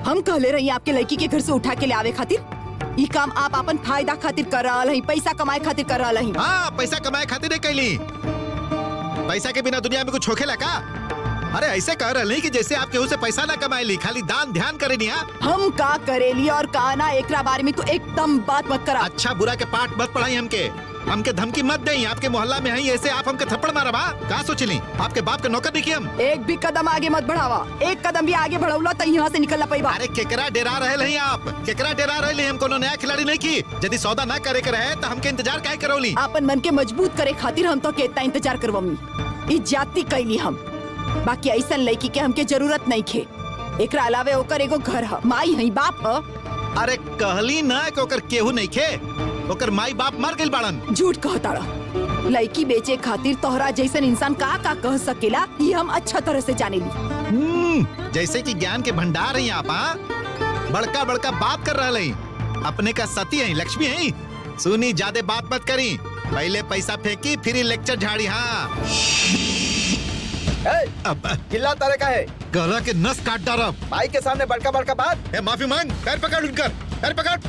हम कहले रही आपके लड़की के घर से उठा के ले आवे खातिर। ये काम आप अपन फायदा खातिर कर रहा है, पैसा कमाए खातिर कर रहा है। हाँ, पैसा कमाए खातिर नहीं कैली। पैसा के बिना दुनिया में कुछ होखेला का? अरे ऐसे कह रहे कि जैसे आप केहू से पैसा ना कमाएली, खाली दान ध्यान करे नहीं। हम का करेली और का ना एकरा बारे में तो एकदम बात मत करा। अच्छा बुरा के पाठ मत पढ़ाई हमके धमकी मत दें। आपके मोहल्ला में है ऐसे आप हमके थप्पड़ मारा बा का सोचली? आपके बाप के नौकर देखिए हम। एक भी कदम आगे मत बढ़ावा, एक कदम भी आगे बढ़ौला तो यहाँ से निकलना पड़ेगा। अरे केकरा डेरा रहे नहीं आप, केकरा डेरा रहे हम कोनो नया खिलाड़ी नहीं की। यदि सौदा ना करे के रहे तो हमके इंतजार काहे करौली? अपन मन के मजबूत करे खातिर हम तो कितना इंतजार करवमी। ई जाति कैली हम, बाकी ऐसा लड़की के हमके जरूरत नहीं खे। एकरा अलावे ओकर एगो घर है, माई है, बाप है। अरे कहली ना कि ओकर केहू नहीं खे, ओकर माई बाप मर गइल बाड़न। झूठ कहताड़ा। लड़की बेचे खातिर तोहरा जैसन इंसान का कह सकेला ये हम अच्छा तरह से जानेली। जैसे कि ज्ञान के भंडार हैं आप। बड़का बड़का बात कर रहे हैं, अपने का सती है, लक्ष्मी है। सुनी ज्यादा बात मत करी, पहले पैसा फेंकी फिर लेक्चर झाड़ी। हाँ अब किल्ला तारे का है, गला के नस काट डाला। भाई के सामने बड़का बड़का बात। माफी मांग, पैर पकड़ उनकर, पैर पकड़।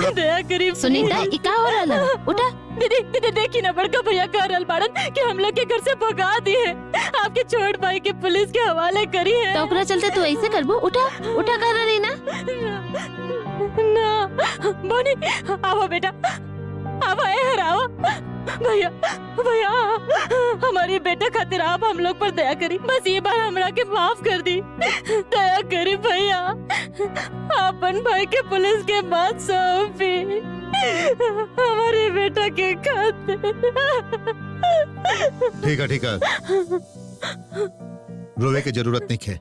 दया करीब सुनीता, ई का हो रहल? उठा। दीदी देखी ना, बड़का भैया कह रहल बाड़न कि हम लोग के घर से भगा दिए, आपके छोट भाई के पुलिस के हवाले करी है। तो ओकरा चलते तू ऐसे करबो? उठा उठा कर रही ना। ना बोनी, आओ बेटा, आओ हराओ। भैया भैया, हमारी बेटा खातिर आप हम लोग पर दया करी, बस ये बार हमरा के माफ कर दी। दया करी भैया, अपन भाई के पुलिस के बात सौंपी हमारे बेटा के खातिर। ठीक है, रोवे की जरूरत नहीं है।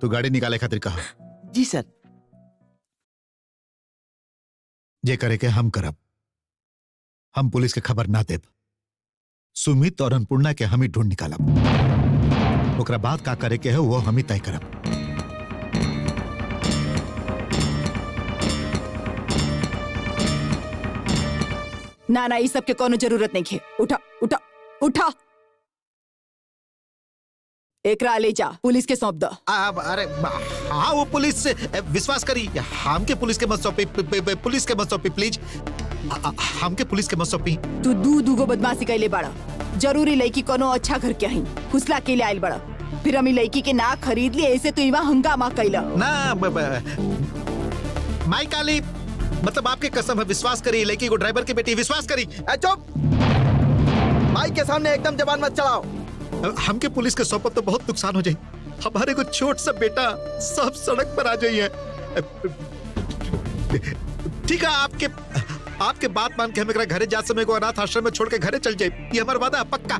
तू गाड़ी निकाले खातिर कहा। जी सर। जे करे के हम करब, हम पुलिस के खबर ना देब। सुमित और अन्नपूर्णा के हम ही ढूंढ निकालब, ओकरा बाद का करे के है वो हम ही तय करब। ना ना, इस सब के कोनो जरूरत नहीं है। उठा उठा उठा, एकरा ले जा, पुलिस के सौंप दो। अरे हाँ, वो पुलिस से विश्वास करी, हम के पुलिस के मत सौंपी, पुलिस के मत सौंपी प्लीज, हम के पुलिस के मत सौंपी। तू दूगो बदमाशी कैले बड़ा, जरूरी लड़की कोनो अच्छा घर के हई, फुसला के ले आइल बड़ा, फिर हम लड़की के ना खरीद लिए, ऐसे तो इवा हंगामा कैला ना। माई काली, मतलब आपके कसम है, विश्वास करी, लड़की को ड्राइवर की बेटी विश्वास करी। चुप, भाई के सामने एकदम जबान मत चलाओ। हमके पुलिस के सौंपब तो बहुत नुकसान हो जाए, हमारे को छोट सा बेटा सब सड़क पर आ जाइए। ठीक है, आपके बात मान के हम घरे जा समय को अनाथ आश्रम में छोड़ के घरे चल जाए, ये हमारा वादा पक्का।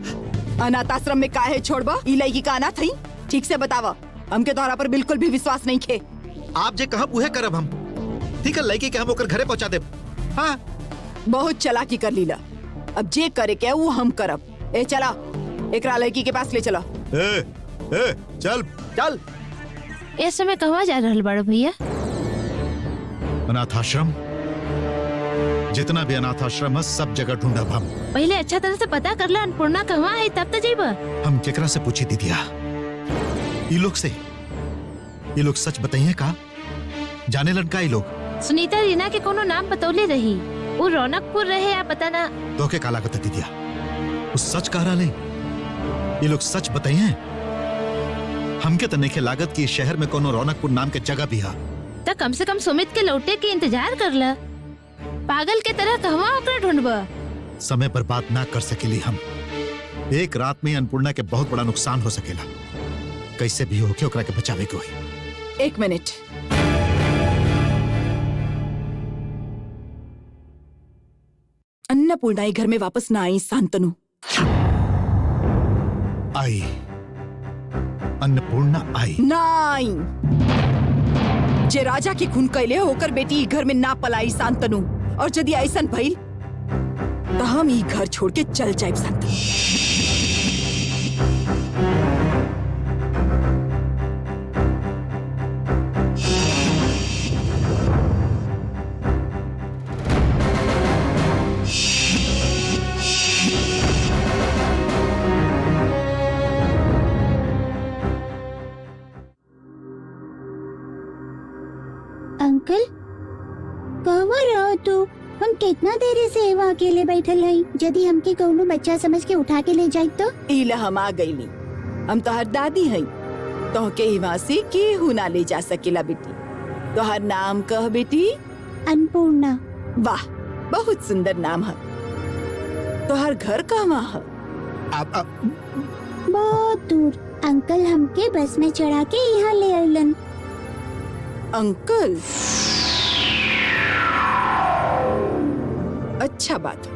अनाथ आश्रम में काहे छोड़बा? ई लड़की का अनाथ हई? ठीक से बतावा, हमके तोहरा पर बिल्कुल भी विश्वास नहीं खे। आप जे कहब उहे करब हम। ठीक है, लड़की के हम ओकर घरे पहुंचा देब। हाँ, बहुत चालाकी कर लीला, अब जे करे के वो हम करब। ए चला, एकरा लड़की के पास ले चला। चल चल। इस समय कहवा जा रहल बड़ भैया? अनाथ आश्रम, जितना भी अनाथ आश्रम है सब जगह ढूंढब हम। पहले अच्छा तरह से पता कर ला अन्नपूर्णा कहवा है, तब तो जाइबा। हम केकरा से पूछी दीदिया? ये लोग से, ये लोग सच बताइए का? जाने लड़का ये लोग? सुनीता रीना के कोनो नाम बतौले रही, वो रौनकपुर रहे या पता ना। तो के काला कहता दीदिया, वो सच कह रहा ले? ये लोग सच बताइए? हमके तो नहीं लागत कि शहर में कोनो रौनकपुर नाम के जगह भी है। तो कम से कम सुमित के लौटे के इंतजार कर ला, पागल के तरह कहवा ओकरा ढूंढबा। समय पर बात ना कर सकेली हम। एक रात में अन्नपूर्णा के बहुत बड़ा नुकसान हो सकेला, कैसे भी होके ओकरा के बचावे के होई। एक मिनट, अन्नपूर्णा घर में वापस ना आई। शांतनु आई, अन्नपूर्णा आई नहीं। जे राजा के खून कैले होकर बेटी घर में ना पलाई शांतनु, और यदि ऐसा भइल तो हम ई घर छोड़ के चल जाए शांतनु। तू हम कितना देरी से एवा अकेले बैठल हई। यदि हमके कौनो बच्चा समझ के उठा के ले जाई तो इला हम आ गईली। हम तोहर दादी हई, तोहके हिवा से केहू ना ले जा सकेला बेटी। तोहर नाम कह बेटी। अन्नपूर्णा। वाह, बहुत सुंदर नाम है। तोहर घर कहवा है? बहुत दूर। अंकल हमके बस में चढ़ा के यहाँ ले आइलन। अंकल? अच्छा बात है।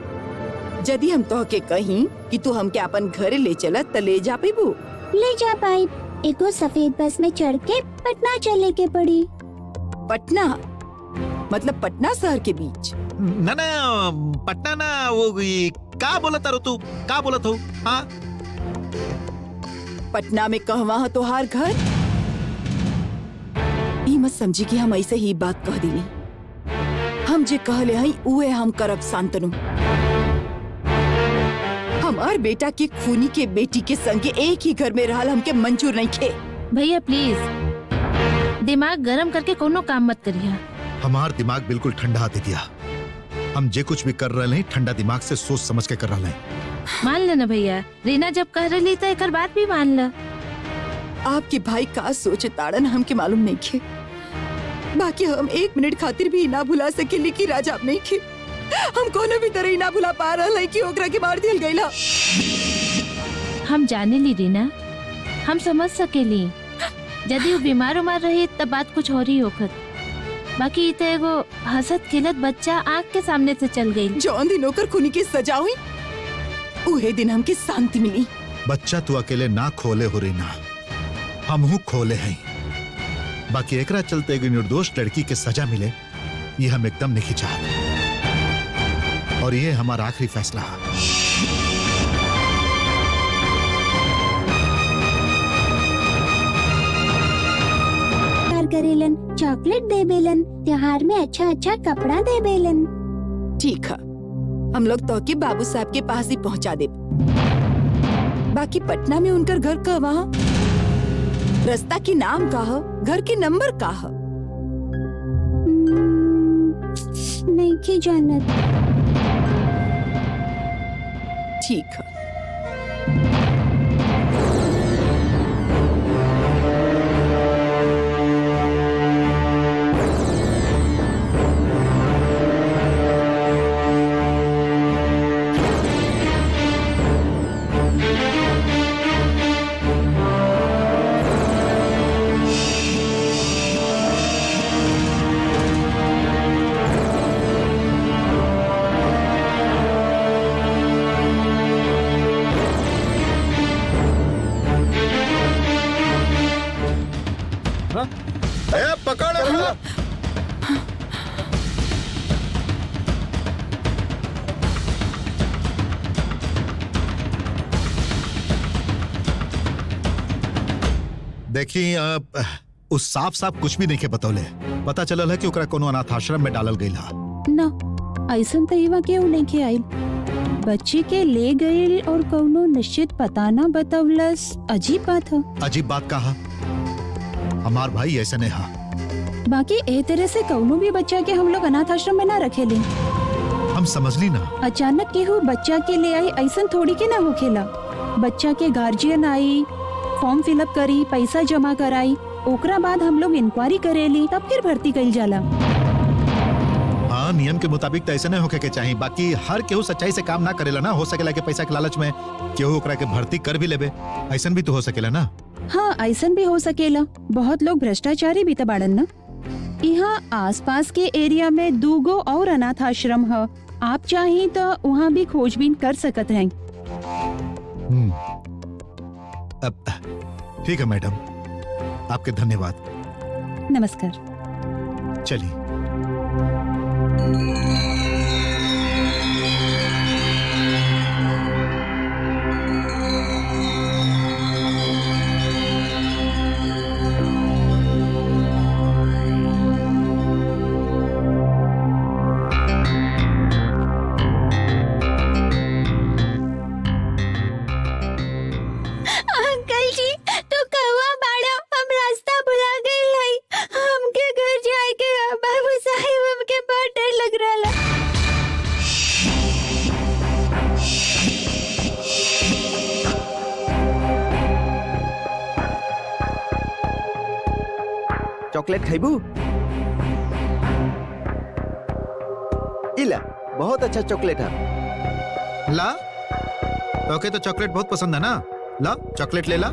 यदि हम तोहके कहीं कि तू हमके अपन घरे ले चला त ले जा पेबू? ले जा पाई। एगो सफेद बस में चढ़ के पटना चले के पड़ी। पटना मतलब पटना शहर के बीच? ना ना, पटना ना, वो ये का बोला तारो तू, का बोला तू? हाँ, पटना में कहवा है तोहार घर? ई मत समझी कि हम ऐसे ही बात कह दिली। हम जे कहले हई उहे हम करब शांतनु। हमार बेटा के खूनी के बेटी के संगे एक ही घर में रहल हमके मंजूर नहीं खे। भैया प्लीज दिमाग गरम करके कोनो काम मत करिया। हमार दिमाग बिल्कुल ठंडा दे दिया। हम जे कुछ भी कर रहे हैं ठंडा दिमाग से सोच समझ के कर रहे हैं। मान ले ना भैया, रीना जब कह रही तो एक बात भी मान ल। आपके भाई का सोचे ताड़न हमके मालूम नहीं खे। बाकी हम एक मिनट खातिर भी ना भुला सकेली कि राजा नहीं खे। हम कोनो भी तरह ना भुला पा रहा है कि ओकरा के मार दिया गईला। हम जाने ली रीना, हम समझ सकेली। यदि वो बीमार उमार रही तब बात कुछ और ही होखत। बाकी तो एगो हंसत खिलत बच्चा आँख के सामने से चल गई। जौन दिन ओकर खूनी के सजा हुई उहे दिन हमके शांति मिली। बच्चा तू अकेले ना खोले हो रीना, हमहू खोले हैं। बाकी एकरा चलते एगो निर्दोष लड़की के सजा मिले ये हम एकदम नहीं चाहते। और ये हमारा आखिरी फैसला है। करेलन, चॉकलेट दे बेलन, त्योहार में अच्छा अच्छा कपड़ा दे बेलन। ठीक है, हम लोग तो के बाबू साहब के पास ही पहुंचा दे। बाकी पटना में उनकर घर कहवा है? रास्ता की नाम का है? घर के नंबर का है? नहीं की जानत। ठीक है। पकड़। देखिए उस साफ साफ कुछ भी नहीं के बतौले। पता चलल है कि ओकरा कोनो अनाथ आश्रम में डालल गई ना। ऐसन तो इवा केहू नहीं के आइल। बच्ची के ले गईल और कौनो निश्चित पता ना बतवलस। अजीब बात है। अजीब बात कहा? हमार भाई ऐसे नहीं हा। बाकी ए तरह से कौनो भी बच्चा के हम लोग अनाथ आश्रम में ना रखेले। हम समझ ली ना। अचानक केहू बच्चा के ले आई ऐसन थोड़ी के ना होखेला। बच्चा के गार्जियन आई, फॉर्म फिलअप करी, पैसा जमा कराई, ओकरा बाद हम लोग इंक्वायरी करेली, तब फिर भर्ती कइल जाला। हाँ, नियम के मुताबिक तो ऐसे नहीं होके के चाहिए। बाकी हर केहू सच्चाई से काम ना करेला ना। हो सकेला के पैसा के लालच में केहू ओकरा के भर्ती कर भी लेबे। ऐसन भी तो हो सकेला ना। हाँ, ऐसन भी हो सकेला। बहुत लोग भ्रष्टाचारी भी तो बाड़न ना। यहाँ आसपास के एरिया में 2 और अनाथ आश्रम है। आप चाहिए तो वहाँ भी खोजबीन कर सकते हैं। अब ठीक है मैडम, आपके धन्यवाद। नमस्कार। चलिए। अंकल जी, तो कहवा बाड़ा? हम रास्ता भुला गए हई। हमके घर जाए के बाबू साहिब, हमके बहुत डर लग रहा। चॉकलेट खाइबू? इला बहुत अच्छा चॉकलेट है। ला, ओके तो चॉकलेट बहुत पसंद है ना? ला चॉकलेट ले ला।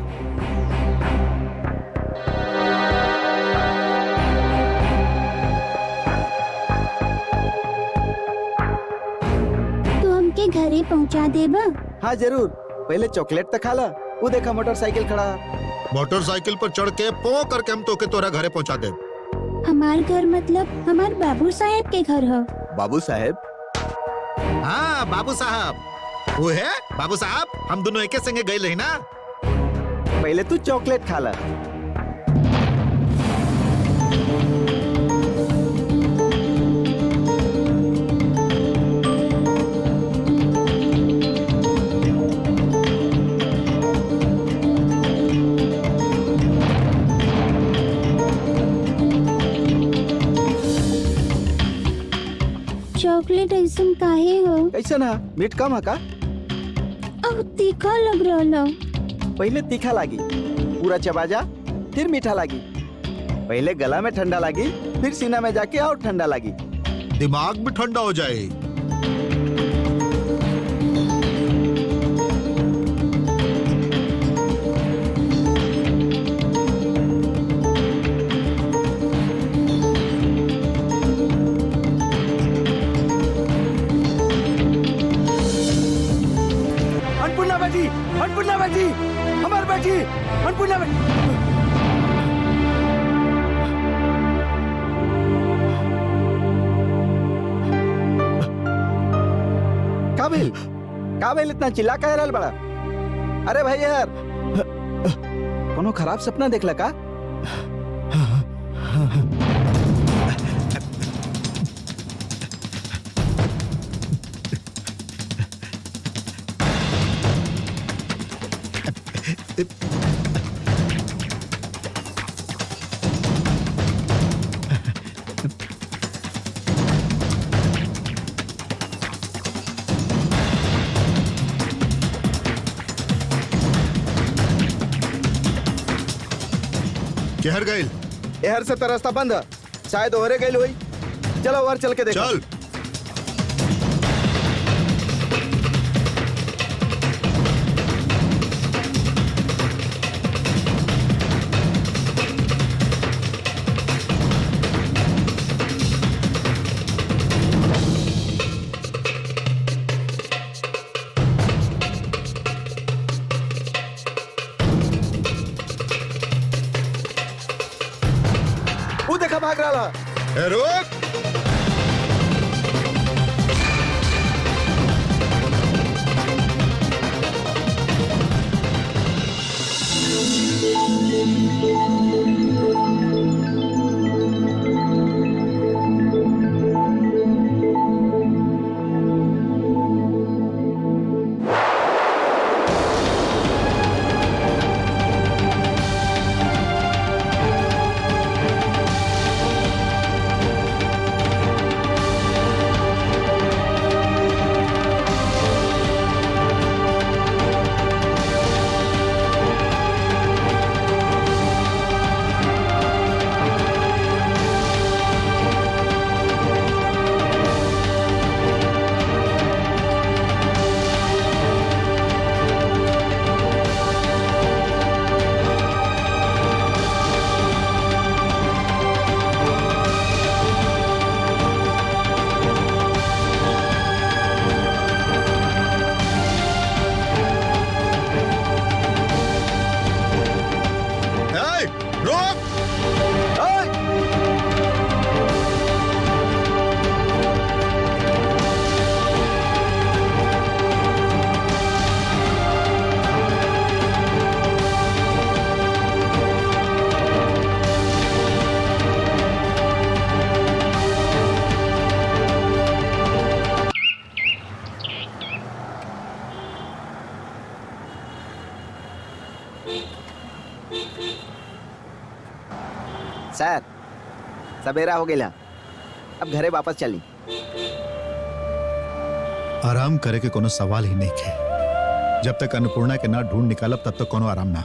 तो हमके घरे पहुंचा देबा? हाँ जरूर, पहले चॉकलेट तो खा ला। वो देखा मोटरसाइकिल खड़ा है। मोटरसाइकिल पर चढ़ के पो करके हम तोके तोरा घरे पहुंचा दे। हमार घर मतलब हमार बाबू साहेब के घर है। बाबू साहेब? हाँ बाबू साहब, वो है बाबू साहब, हम दोनों एके संगे गए रही ना। पहले तू चॉकलेट खा ला। चॉकलेट ऐसा काहे हो? कैसे ना, मीठ कम है का? अब तीखा लग रहा। पहले तीखा लागी, पूरा चबा जा, फिर मीठा लागी। पहले गला में ठंडा लागी, फिर सीना में जाके और ठंडा लागी। दिमाग भी ठंडा हो जाए। अन्नपूर्णा बेटी, हमार बेटी, अन्नपूर्णा बेटी। काबिल इतना चिल्ला कह रहा बड़ा? अरे भाई यार, कोनो खराब सपना देख लगा? केहर गइल? एहर से तो रास्ता बंद है, शायद ओहरे गइल हुई। चलो और चल के देखो। चल। वो देखा भाग रहा। ए, रुक। सर, सवेरा हो गया, अब घरे वापस चली। आराम करे के कोनो सवाल ही नहीं है। जब तक अन्नपूर्णा के ना ढूंढ निकालब तब तक कोनो आराम ना।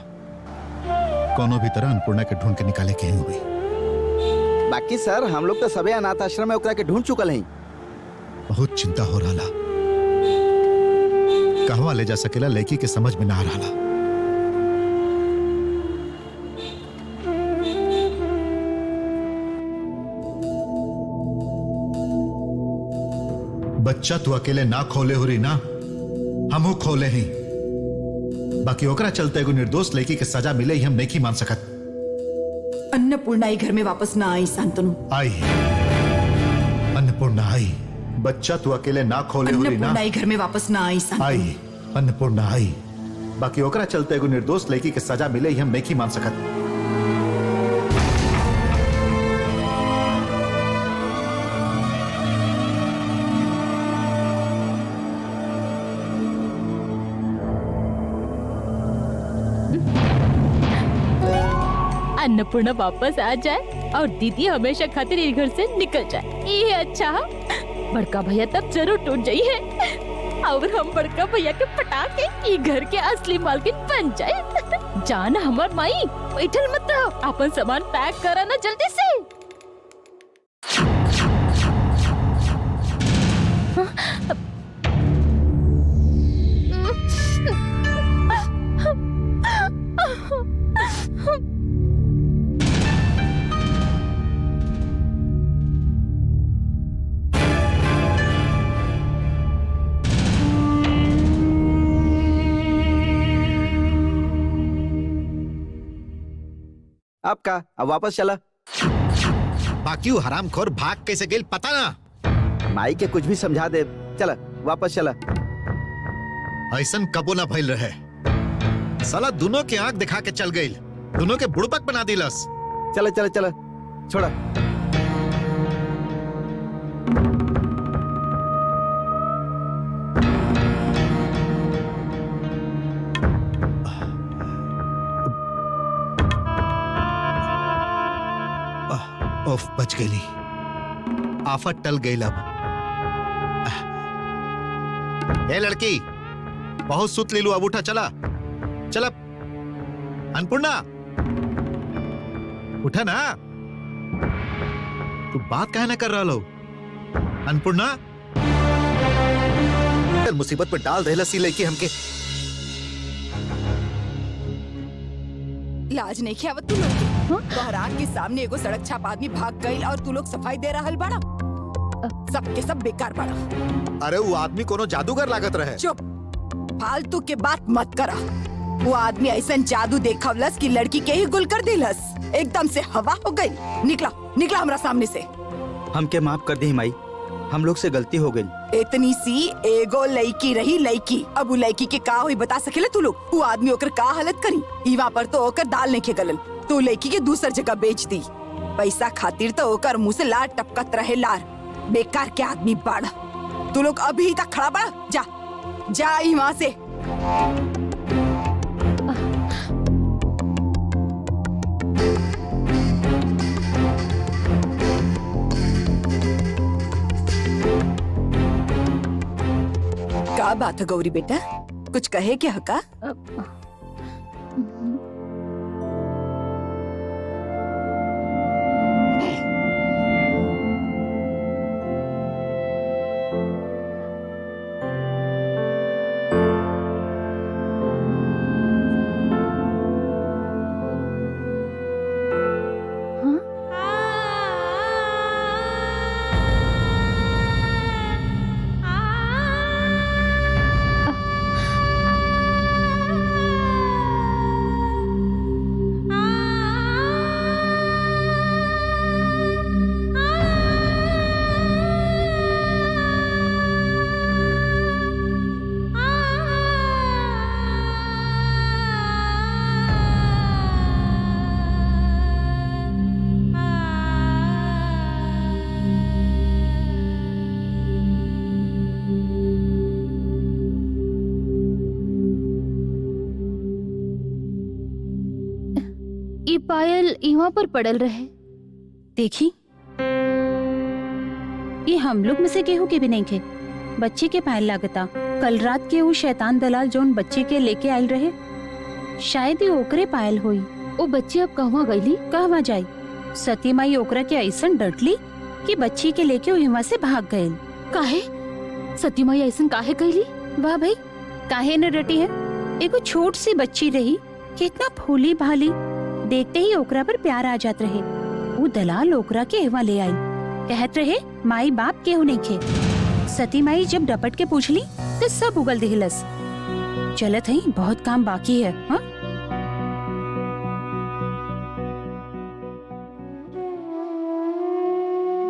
कोनो भी तरह अन्नपूर्णा के ढूंढ के निकाले के ही हुई। बाकी सर हम लोग तो सबे अनाथ आश्रम में ओकरा के ढूंढ चुकल हैं। बहुत चिंता हो रहा। कहवा ले जा सकेला लड़की के समझ में ना आ रहा। बच्चा तू अकेले ना खोले हो रही ना, हमहू खोले ही। बाकी ओकरा चलते एगो निर्दोष लड़की के सजा मिले ही हम नहीं मान सकत। अन्नपूर्णा घर में वापस ना आई शांतनु। आई अन्नपूर्णा आई। बच्चा तू अकेले ना खोले हो रही ना, अन्नपूर्णा घर में वापस ना आई शांतनु। आई अन्नपूर्णा आई। बाकी ओकरा चलते एगो निर्दोष लड़की के सजा मिले ही हम नहीं मान सकत। अन्नपूर्णा वापस आ जाए और दीदी हमेशा खातिर इस घर से निकल जाए, ये अच्छा। बड़का भैया तब जरूर टूट जाई है और हम बड़का भैया के पटा के ये घर के असली मालकिन बन जाए। जान हमर माई, बैठल मत रहो, अपन सामान पैक करा ना जल्दी से। आपका अब वापस चला। बाकी वो हरामखोर भाग कैसे गेल पता ना। माई के कुछ भी समझा दे। चला वापस चला। ऐसन कबो ना भइल रहे। साला दोनों के आंख दिखा के चल गई, दोनों के बुड़बक बना दिलस। चला चला चला छोड़ा। ओफ बच गई। आफत टल गई। अब ए लड़की बहुत सुत ले लू, अब उठा। चला चला अन्नपूर्णा उठा ना। तू बात काहे ना कर रहा लो अन्नपूर्णा। मुसीबत पे डाल दे लसी लेके हमके। लाज नहीं खियावत तू लोग। तोहरा के सामने एगो सड़क छाप आदमी भाग गई और तू लोग सफाई दे रहल बड़ा। सबके सब बेकार बड़ा। अरे वो आदमी कोनो जादूगर लागत रहे। चुप, फालतू के बात मत करा। वो आदमी ऐसा जादू देखवलस कि लड़की के ही गुल कर दिलस। एकदम से हवा हो गई। निकला निकला हमरा सामने से। हमके माफ कर दी माई, हम लोग से गलती हो गई। इतनी सी एगो लड़की रही लड़की। अब वो लड़की के का हुई बता सकेले तू लोग? वो आदमी ओकर का हालत करी। ईवा पर तो ओकर दाल नहीं गलल, तो लड़की के दूसर जगह बेच दी। पैसा खातिर तो ओकर मुंह से लार टपकत रहे लार। बेकार के आदमी बाड़ा। तू लोग अभी तक खड़ा बड़ा। जा जा वहां से। क्या बात है गौरी बेटा, कुछ कहे क्या हका? ये पायल यहाँ पर पड़ल रहे। देखी, ये हम लोग में से केहू के भी नहीं थे। बच्चे के पायल लागता। कल रात के वो शैतान दलाल जोन बच्चे के लेके आयल रहे, शायद ही ओकरे पायल हुई। वो बच्ची अब कहवा गईली? कहवा जाई? सती माई ओकरा के ऐसन डटली कि बच्ची के लेके वो यहाँ से भाग गए। काहे सती माई ऐसन काहे कहली? वाह भाई, काहे न डटी है? एगो छोट सी बच्ची रही, कितना भोली भाली, देखते ही ओकरा पर प्यार आ जात रहे। वो दलाल ओकरा के एवा ले आई, कहत रहे माई बाप केहू नहीं खे। सती माई जब डपट के पूछली तो सब उगल दिहलस। चलत है, बहुत काम बाकी है। हाँ?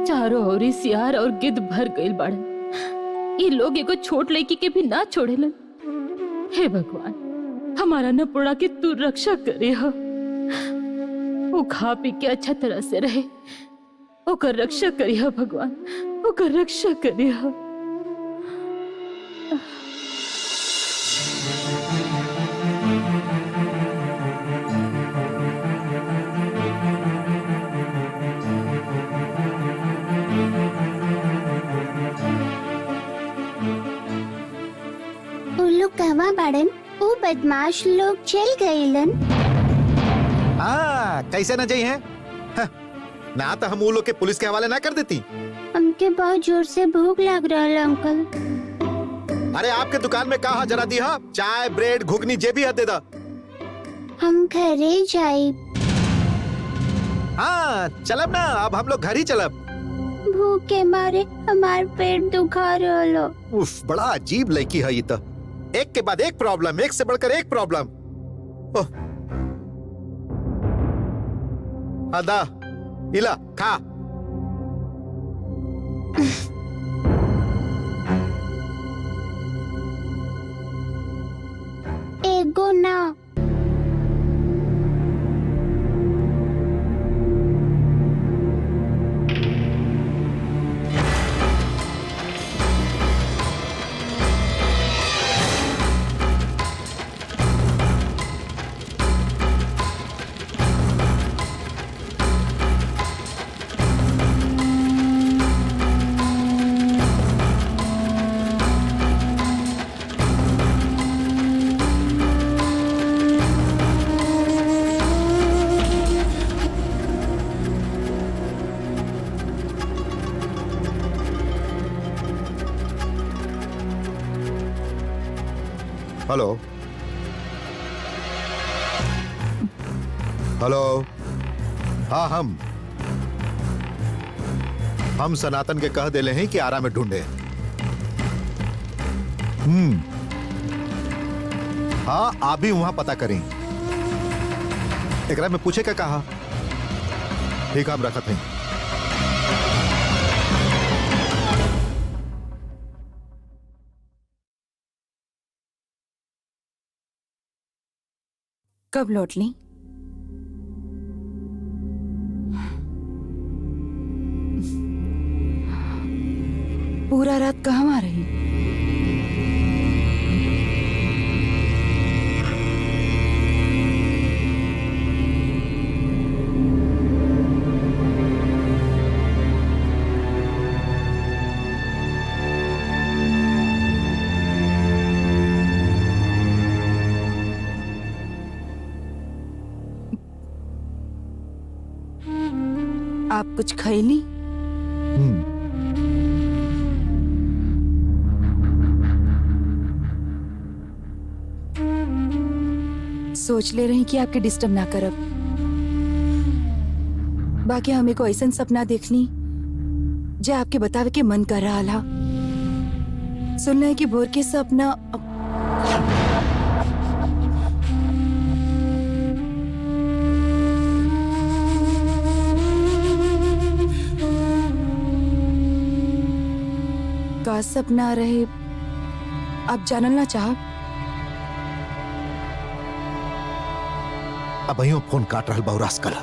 चारों ओरी सियार और गिद्ध भर गइल बाड़न। ये लोग एगो छोट लड़की के भी ना छोड़ेलन। हे भगवान, हमारा अन्नपूर्णा की तू रक्षा करे हो। वो खा पी के अच्छा तरह से रहे, ओकर रक्षा करी हो भगवान, ओकर रक्षा करी हो। उल्लू कहवा बाड़न? वो बदमाश लोग चल गईलन। हाँ, कैसे न जाई हैं? हाँ, ना तो हम वो लोग के पुलिस के हवाले ना कर देती। हमके बहुत जोर से भूख लग रहा है अंकल। अरे आपके दुकान में कहा जरा दी, हाँ चाय ब्रेड घुगनी जे भी है दे दा। हम घरे जाए। हाँ चलब ना, अब हम लोग घर ही चलब। भूख के मारे हमार पेट दुखा रहा। उफ, बड़ा अजीब लड़की है ये तो। एक के बाद एक प्रॉब्लम, एक से बढ़कर एक प्रॉब्लम। ओह, अदा इला खा। एगो ना। हेलो हेलो, हाँ हम सनातन के कह देले हैं कि आरा में ढूंढे। हाँ आप भी वहां पता करें। एकरा में पूछे क्या कहा? ठीक हम रखत हैं। कब लौट ली? पूरा रात कहाँ रही? आप कुछ खैली? सोच ले रही कि आपके डिस्टर्ब ना करब। बाकी हमें को ऐसा सपना देखनी जे आपके बतावे के मन कर रहा ला। सुनना है कि भोर के सपना का सपना रहे, आप जानल ना चाह? अब यूं फोन काट रहा बहुरास कल।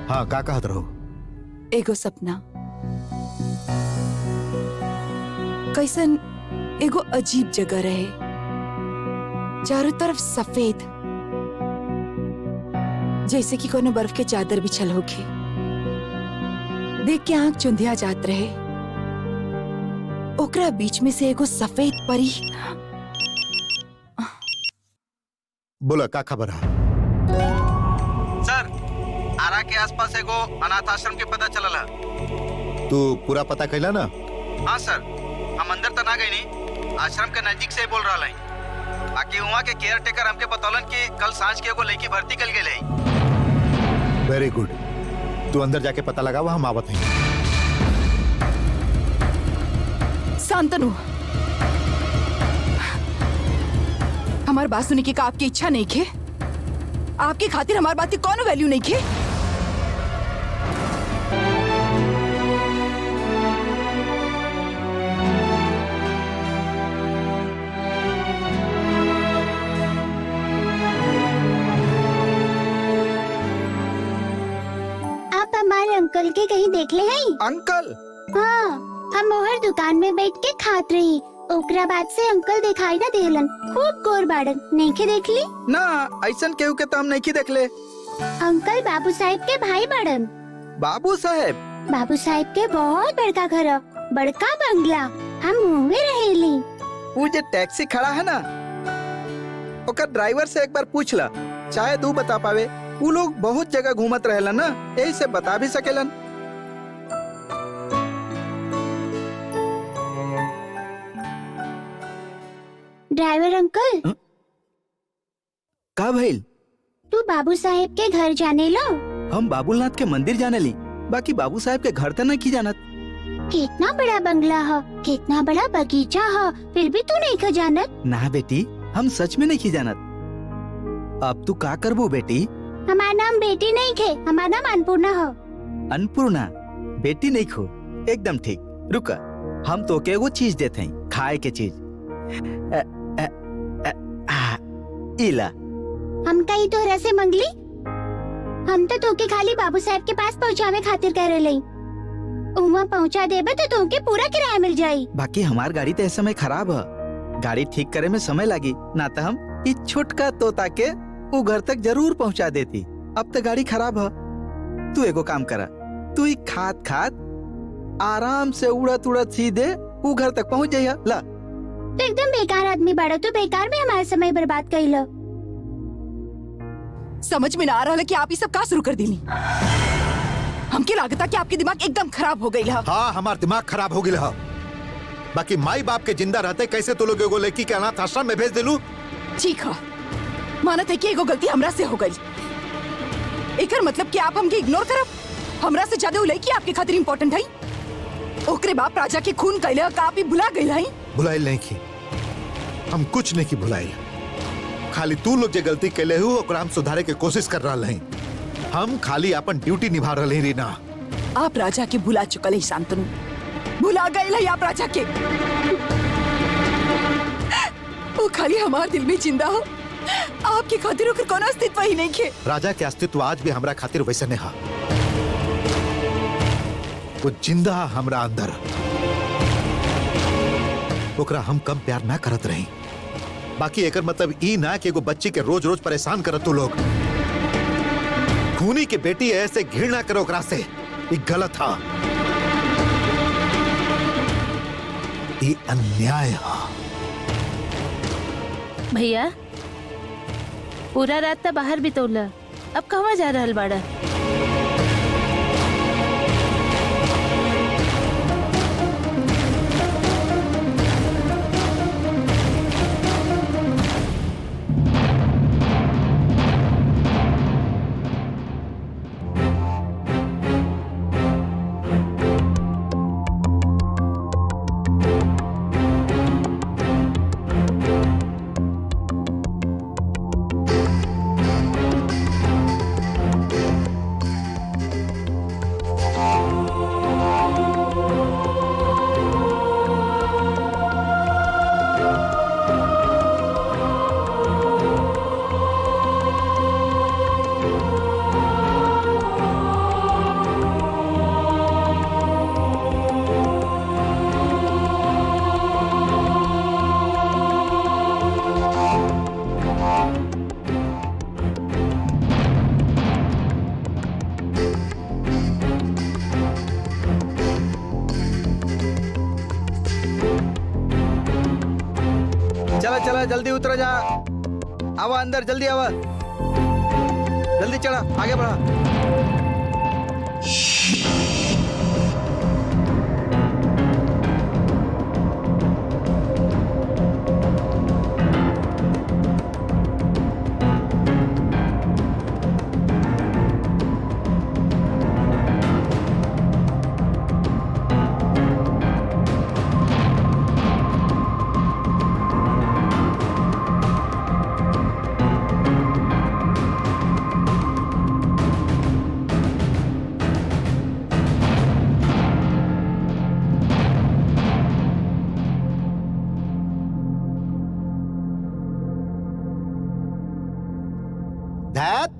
हाँ का कहत रहो? एगो सपना कैसन एगो अजीब जगह रहे, चारों तरफ सफेद, जैसे कि कोनो बर्फ के चादर बिछल होके। देख के आंख चुंधिया जात रहे। ओकरा बीच में से एगो सफेद परी। बोला का खबर है? सर, आरा के आसपास एगो अनाथ आश्रम के पता चलल है। तू पूरा पता कैला ना? हाँ सर, हम अंदर तो ना गए नहीं, आश्रम के नजदीक से बोल रहा है। बाकी वहाँ के केयर टेकर हमके बतौलन कि कल सांझ के एगो लड़की भर्ती कल गए। वेरी गुड, तू अंदर जाके पता लगावा, हम आवत हैं। शांतनु, हमार बात सुने की का आपकी इच्छा नहीं खे? आपकी खातिर हमारी बात की कौन वैल्यू नहीं खे? आप हमारे अंकल के कहीं देख ले हैं? अंकल? हाँ, हम मोहर दुकान में बैठ के खात रही। ओकरा बाद से अंकल दिखाई ना देलन। खूब गोर बाड़न, नहीं के देख ली? ना, ऐसन केहू के तो हम नहीं देख ले। अंकल बाबू साहब के भाई बाड़न। बाबू साहेब? बाबू साहब के बहुत बड़का घर है, बड़का बंगला। हम मुँह रहेली। वो जो टैक्सी खड़ा है ना, ओकर ड्राइवर से एक बार पूछ ला, शायद वो बता पावे। वो लोग बहुत जगह घूमत रहेला ना, यही से बता भी सकेलन। ड्राइवर अंकल, का भइल? तू बाबू साहेब के घर जाने लो? हम बाबूनाथ के मंदिर जाने ली, बाकी बाबू साहब के घर तो नहीं जानत। कितना बड़ा बंगला है, कितना बड़ा बगीचा है, फिर भी तू नहीं जानत? ना बेटी, हम सच में नहीं जानत। अब तू का करबो बेटी? हमारा नाम बेटी नहीं खे, हमारा नाम अन्नपूर्णा है। अन्नपूर्णा? बेटी नहीं खो, एकदम ठीक। रुका, हम तो के एगो चीज देते हैं, खाए के चीज। इला। हम कहीं तोहरा से मंगली? हम तो तोके खाली बाबू साहब के पास पहुँचावे खातिर कह रहे। वहाँ पहुँचा देबे तो तोके पूरा किराया मिल जाई। बाकी हमार गाड़ी तो इस समय खराब है, गाड़ी ठीक करे में समय लगी, ना तो हम इस छोटका तोता के वो घर तक जरूर पहुँचा देती। अब तो गाड़ी खराब है। तू एगो काम करा, तू ही खात खात आराम से उड़त उड़त सीधे वो घर तक पहुँच जाइया। ला, तो एकदम बेकार आदमी बाड़ा, तू बेकार में हमारा समय बर्बाद कइला। समझ में ना आ रहा है कि आप ये सब का शुरू कर दिली। हमके लागता कि आपके दिमाग एकदम खराब हो गई है। हाँ, हमार दिमाग खराब हो गया है। बाकी माई बाप के जिंदा रहते कैसे तू लोग एगो लड़की के अनाथ आश्रम में भेज दिलू? ठीक है, मानत है कि एगो गलती हमरा से हो गई। एकर मतलब कि आप हमके इग्नोर करब? हमरा से ज्यादा वो लड़की आपके खातिर इम्पोर्टेंट है? ओकरे बाप राजा के खून कैले का आप ही भुला गई है? भुलाइल नहीं की, हम कुछ नहीं की भुलाइल। खाली तू लोग जो गलती कैले हो ओकरा हम सुधारे के कोशिश कर रहा है। हम खाली अपन ड्यूटी निभा रहे हैं। रीना, आप राजा के भुला चुकल है शांतनु, भुला गए है आप राजा के। वो खाली हमारे दिल में जिंदा हो, आपकी खातिर ओकर कोनो अस्तित्व ही नहीं खे। राजा के अस्तित्व आज भी हमरा खातिर वैसे नहीं है। वो जिंदा हमरा अंदर, ओकरा हम कम प्यार ना करत रही। बाकी एकर मतलब ई ना कि एगो बच्ची के रोज रोज परेशान करत तू लोग। खूनी की बेटी ऐसे घृणा करो ओकरा से, ये गलत था, ये अन्याय है। भैया, पूरा रात त बाहर बितौला, अब कहवा जा रहल बाड़ा? चला चला, जल्दी उतर जा। आवा अंदर, जल्दी आवा। जल्दी चढ़ा, आगे बढ़ा। दैट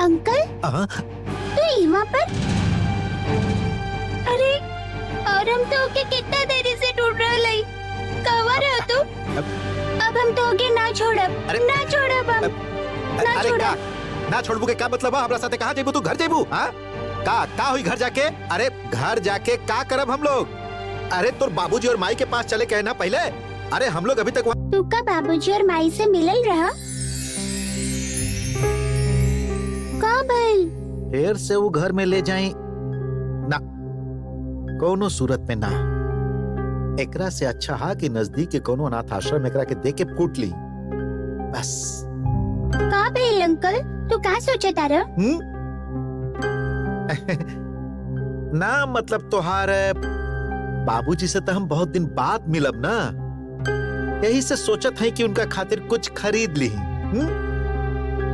अंकल तू यहाँ पर? अरे और हम तो के कितना देरी से ढूंढ रहे हैं। कहाँ रहो तू? अब हम तो के ना छोड़ब, अरे- ना छोड़ब हम, ना अरे छोड़ब। का ना छोड़बू के क्या मतलब है? हमरा साथे कहाँ जेबू? तू घर जेबू? हाँ का हुई घर जाके? अरे घर जाके का करब हम लोग? अरे तोर बाबूजी और माई के पास चले कहना पहले। अरे हम लोग अभी तक तू का बाबूजी और माई से मिलल रहा? का भइल? फिर से वो घर में ले जाई ना, कोनो सूरत में ना। एकरा से अच्छा हा कि नजदीक के कोनो अनाथ आश्रम एकरा के दे के कूट ली बस। का भइल अंकल? तू का सोचे तारा? ना मतलब तोहार बाबूजी से तो हम बहुत दिन बाद मिलब ना, यही से सोचत है कि उनका खातिर कुछ खरीद ली।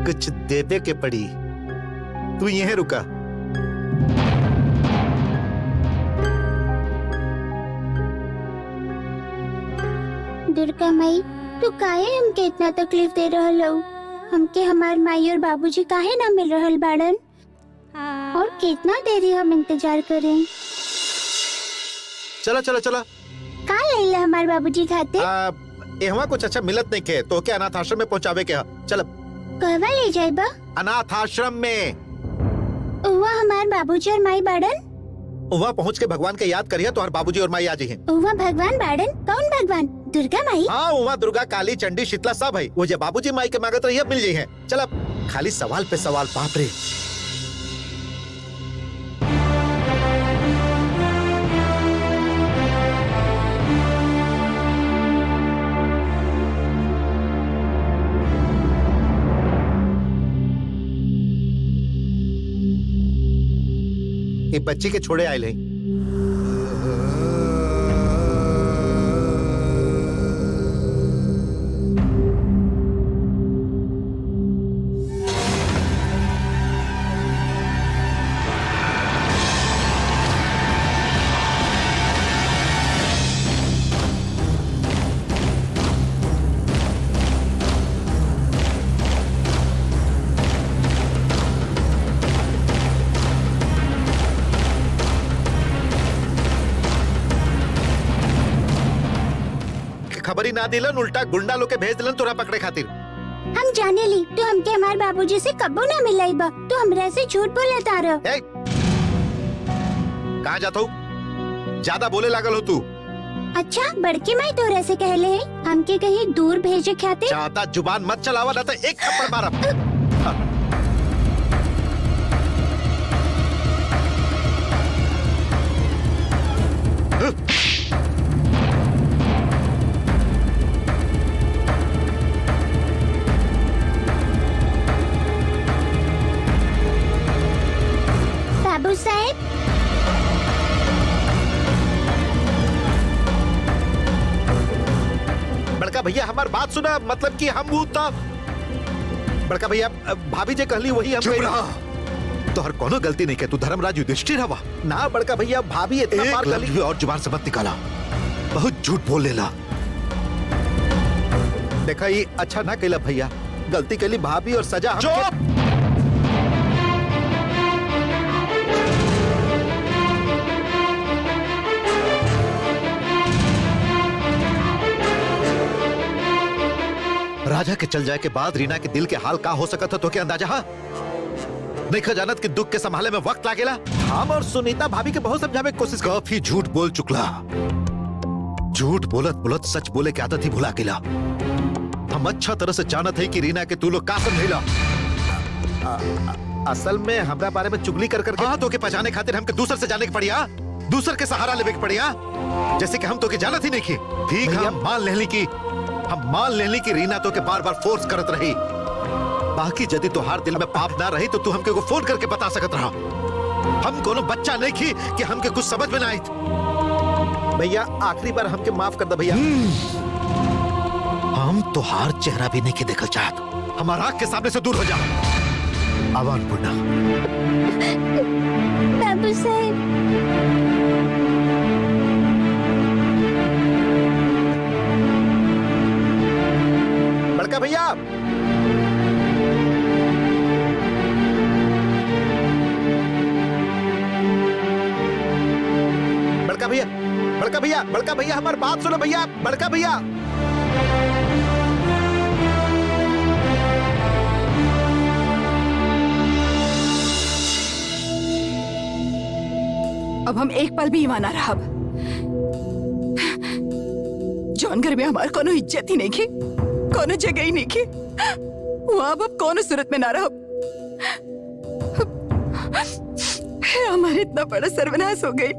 कुछ देवे के पड़ी। तू यहीं रुका। दुर्गा माई, तू काहे हमके इतना तकलीफ दे रहल हो? हमके हमार माई और बाबूजी काहे ना मिल रहल बाड़न? और कितना देरी हम इंतजार करें? चला चला चला। का लैला हमार बाबूजी खातिर? यहाँ कुछ अच्छा मिलत नहीं के तो क्या अनाथ आश्रम में पहुँचावे के? चल कहवा ले जाइबा? अनाथ आश्रम में। उवा हमार बाबूजी और माई बाड़न? वहाँ पहुँच के भगवान के याद करिए तो हर बाबूजी और माई आ जी हैं। उवा भगवान बाड़न? कौन भगवान? दुर्गा माई? हाँ वहाँ दुर्गा, काली, चंडी, शीतला सब है। वो जो बाबूजी माई के मांगत रही है मिल जाई है। चल अब खाली सवाल पे सवाल, बाप रे। ये बच्ची के छोड़े आए हैं। खबर ही ना दिलन, उल्टा गुंडा लोग के भेज दिलन तोरा पकड़े खातिर। हम जाने ली तू हमके हमार बाबूजी से कबो ना मिलाई बा। तू हमरा से झूठ बोले तारा। कहाँ जाता हूँ? ज्यादा बोले लागल हो तू। अच्छा बड़की माई तोरा से कहले है हमके कहीं दूर भेजे खातिर? चाहता जुबान मत चलावा ना तो एक थप्पड़ मारब। बाबू साहब, बड़का भैया हमार बात सुना, मतलब कि हम वो तब बड़का भैया भाभी जे कहली वही हम कही। तो हर कोनो गलती नहीं के, तू धर्मराज युधिष्ठिर हवा ना। बड़का भैया भाभी इतना मार कहली और जुबान से मत निकाला, बहुत झूठ बोल लेला। देखा ये अच्छा ना कहला भैया, गलती कहली भाभी और सजा हमके। राजा के चल जाए के बाद रीना के दिल के हाल का हो सका था तो क्या अंदाजा? हा? देखा जानत कि दुख के संभाले में वक्त लागेला। हम और सुनीता भाभी के बहुत समझावे की कोशिश काफी झूठ बोल चुकला। झूठ बोलत बोलत सच बोले की आदत ही भुला गेला। हम अच्छा तरह से जानत है कि रीना के तू लोग का समझेला। असल में हमरा बारे में चुगली कर करके तो के पहचाने खातिर हमके दूसर से जाने के पड़िया, दूसर के सहारा लेवे के पड़िया, जैसे कि हम तो के जानत ही नहीं की। ठीक है, हम मान लेली की रीना तो के बार बार फोर्स करत रही। बाकी यदि तोहार दिल में पाप ना रही तो तू हमके को फोन करके बता सकत रहा। हम कोनो बच्चा नहीं की कि हमके कुछ समझ में ना आई। भैया आखिरी बार हमके माफ कर दे भैया। हम तोहार चेहरा भी नहीं के देखल चाहत। हमारा आँख के सामने से दूर हो जा। आवान पूर्णा। बाबू साहब, बड़का भैया, बड़का भैया हमारी बात सुनो भैया। बड़का भैया, अब हम एक पल भी ईमान ना रहा। जौन घर में हमार कोनो इज्जत ही नहीं की, कोनो जगह ही नहीं की, वहाँ अब कोनो सूरत में ना रहा। हमारे इतना बड़ा सर्वनाश हो गई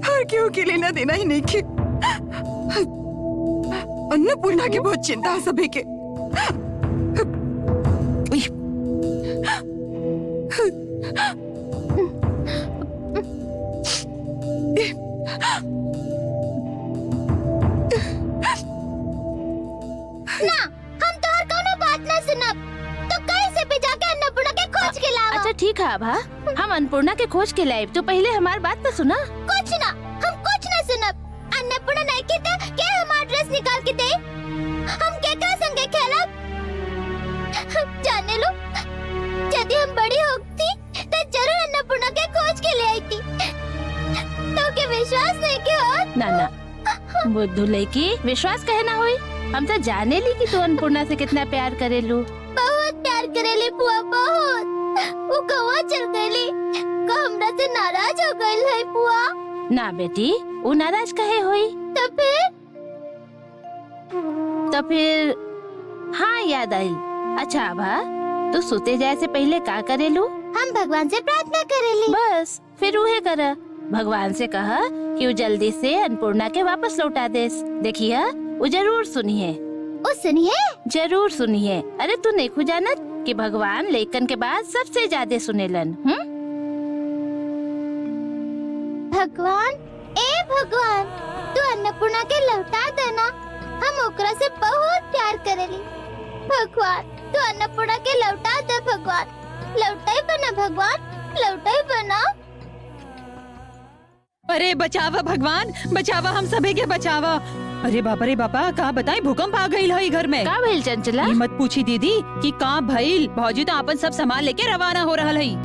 और क्यों के लेना देना ही नहीं की। अन्नपूर्णा की बहुत चिंता है सभी के। ना, हम तो और कोनो बात ना सुनब। तो कैसे भी जाके अन्नपूर्णा के खोज के लावा। अच्छा ठीक है आभा, हम अन्नपूर्णा के खोज के लाइब। तो पहले हमारी बात तो सुना। कुछ ना, हम कुछ ना सुनब। अन्नपूर्णा नहीं की तो क्या हमारा ड्रेस निकाल के दे? हम केकरा संगे खेलब? जाने लो, यदि हम बड़ी होती तो जरूर अन्नपूर्णा के खोज के ले आई थी। तो के विश्वास नहीं के होत? ना ना बुद्धू लड़की, विश्वास कहे ना हुई। हम तो जाने ली कि तू अन्नपूर्णा से कितना प्यार करेलू। बहुत प्यार करेली बुआ, बहुत। वो कहाँ चल गईली? का हमरा से नाराज हो गई है बुआ? ना बेटी, वो नाराज कहे हुई। तो फिर हाँ याद आई। अच्छा आभा, तू सोते जाए से पहले का करेलू? हम भगवान से प्रार्थना करेली। बस फिर उहे कर। भगवान से कहा कि वो जल्दी से अन्नपूर्णा के वापस लौटा दे। देखिए वो जरूर सुनिए। ओ सुनिए, जरूर सुनिए। अरे तू नहीं जानत कि भगवान लेकन के बाद सबसे ज्यादा सुनेलन। भगवान, ए भगवान, तू अन्नपूर्णा के लौटा देना। हम ओकरा से बहुत प्यार करेली। भगवान, तू अन्नपूर्णा के लौटा दे। भगवान, लौटाई बना। भगवान, लौटाई बना। अरे बचावा भगवान, बचावा, हम सभी के बचावा। अरे बापा रे बापा, का बताई भूकंप आ गई है घर में। का भइल चंचला? ये मत पूछी दीदी कि का भइल। भौजी तो अपन सब सामान लेके रवाना हो रहा है।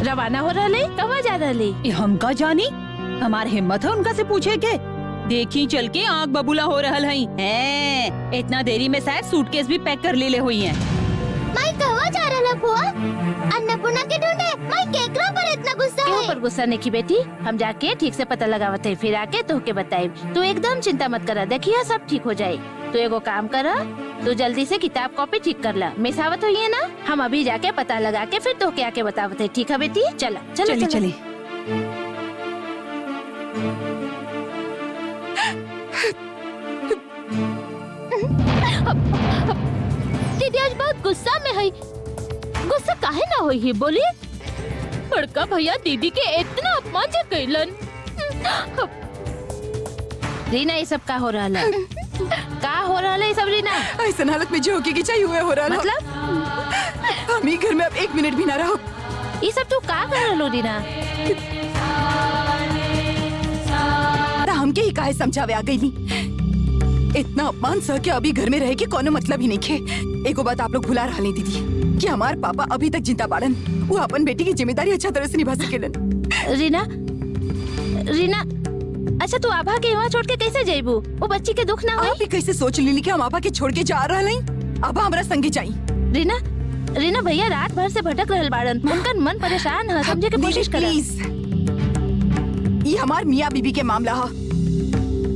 रवाना हो रहा है? कहाँ जा रहा है? हम का जानी, हमार हिम्मत है उनका से पूछे के। देखी चल के आँख बबूला हो रहा है। इतना देरी में शायद सूटकेस भी पैक कर ले हुई है। माई कहाँ जा रहा बुआ? अन्नपूर्णा के ढूंढे। माई केकरा पर इतना गुस्सा क्यों है? पर गुस्सा नहीं की बेटी, हम जाके ठीक से पता लगावत है, फिर आके तो के बताए। तू एकदम चिंता मत करा, देखिए सब ठीक हो जाए। तू एगो काम करा, तू जल्दी से किताब कॉपी ठीक कर ला। मिसावत हुई है ना, हम अभी जाके पता लगा के फिर तो के आके बतावत है। ठीक है बेटी, चला चला चली चली। दीदी आज बहुत गुस्सा में है। गुस्सा काहे ना होई है बोली? बड़का भैया दीदी के इतना अपमान जे कैलन। रीना ये सब का हो रहा है? का हो रहा है सब रीना? ऐसा हालत में जो होके की चाहिए हुए हो रहा है। मतलब हम ही घर में अब एक मिनट भी ना रहो। ये सब तू का कर रहा रीना? हमके ही काहे समझावे आ गई नी। इतना अपमान सह के अभी घर में रहे के कोनो मतलब ही नहीं खे। एको बात आप लोग भुला रहा नहीं दीदी कि हमार पापा अभी तक जिंदा बाड़न। वो अपन बेटी की जिम्मेदारी अच्छा तरह से निभा सकेलन। रीना, रीना, अच्छा तू आभा के यहाँ छोड़ के कैसे जाइबू? वो बच्ची के दुख ना आप होई? भी कैसे सोच ली कि हम आभा के छोड़ के जा रहा नहीं? आभा हमारा संगी चाहिए। रीना, रीना भैया रात भर से भटक रहल बाड़न, उनका मन परेशान है, समझे के कोशिश कर। प्लीज, ये हमार मियाँ बीबी के मामला है,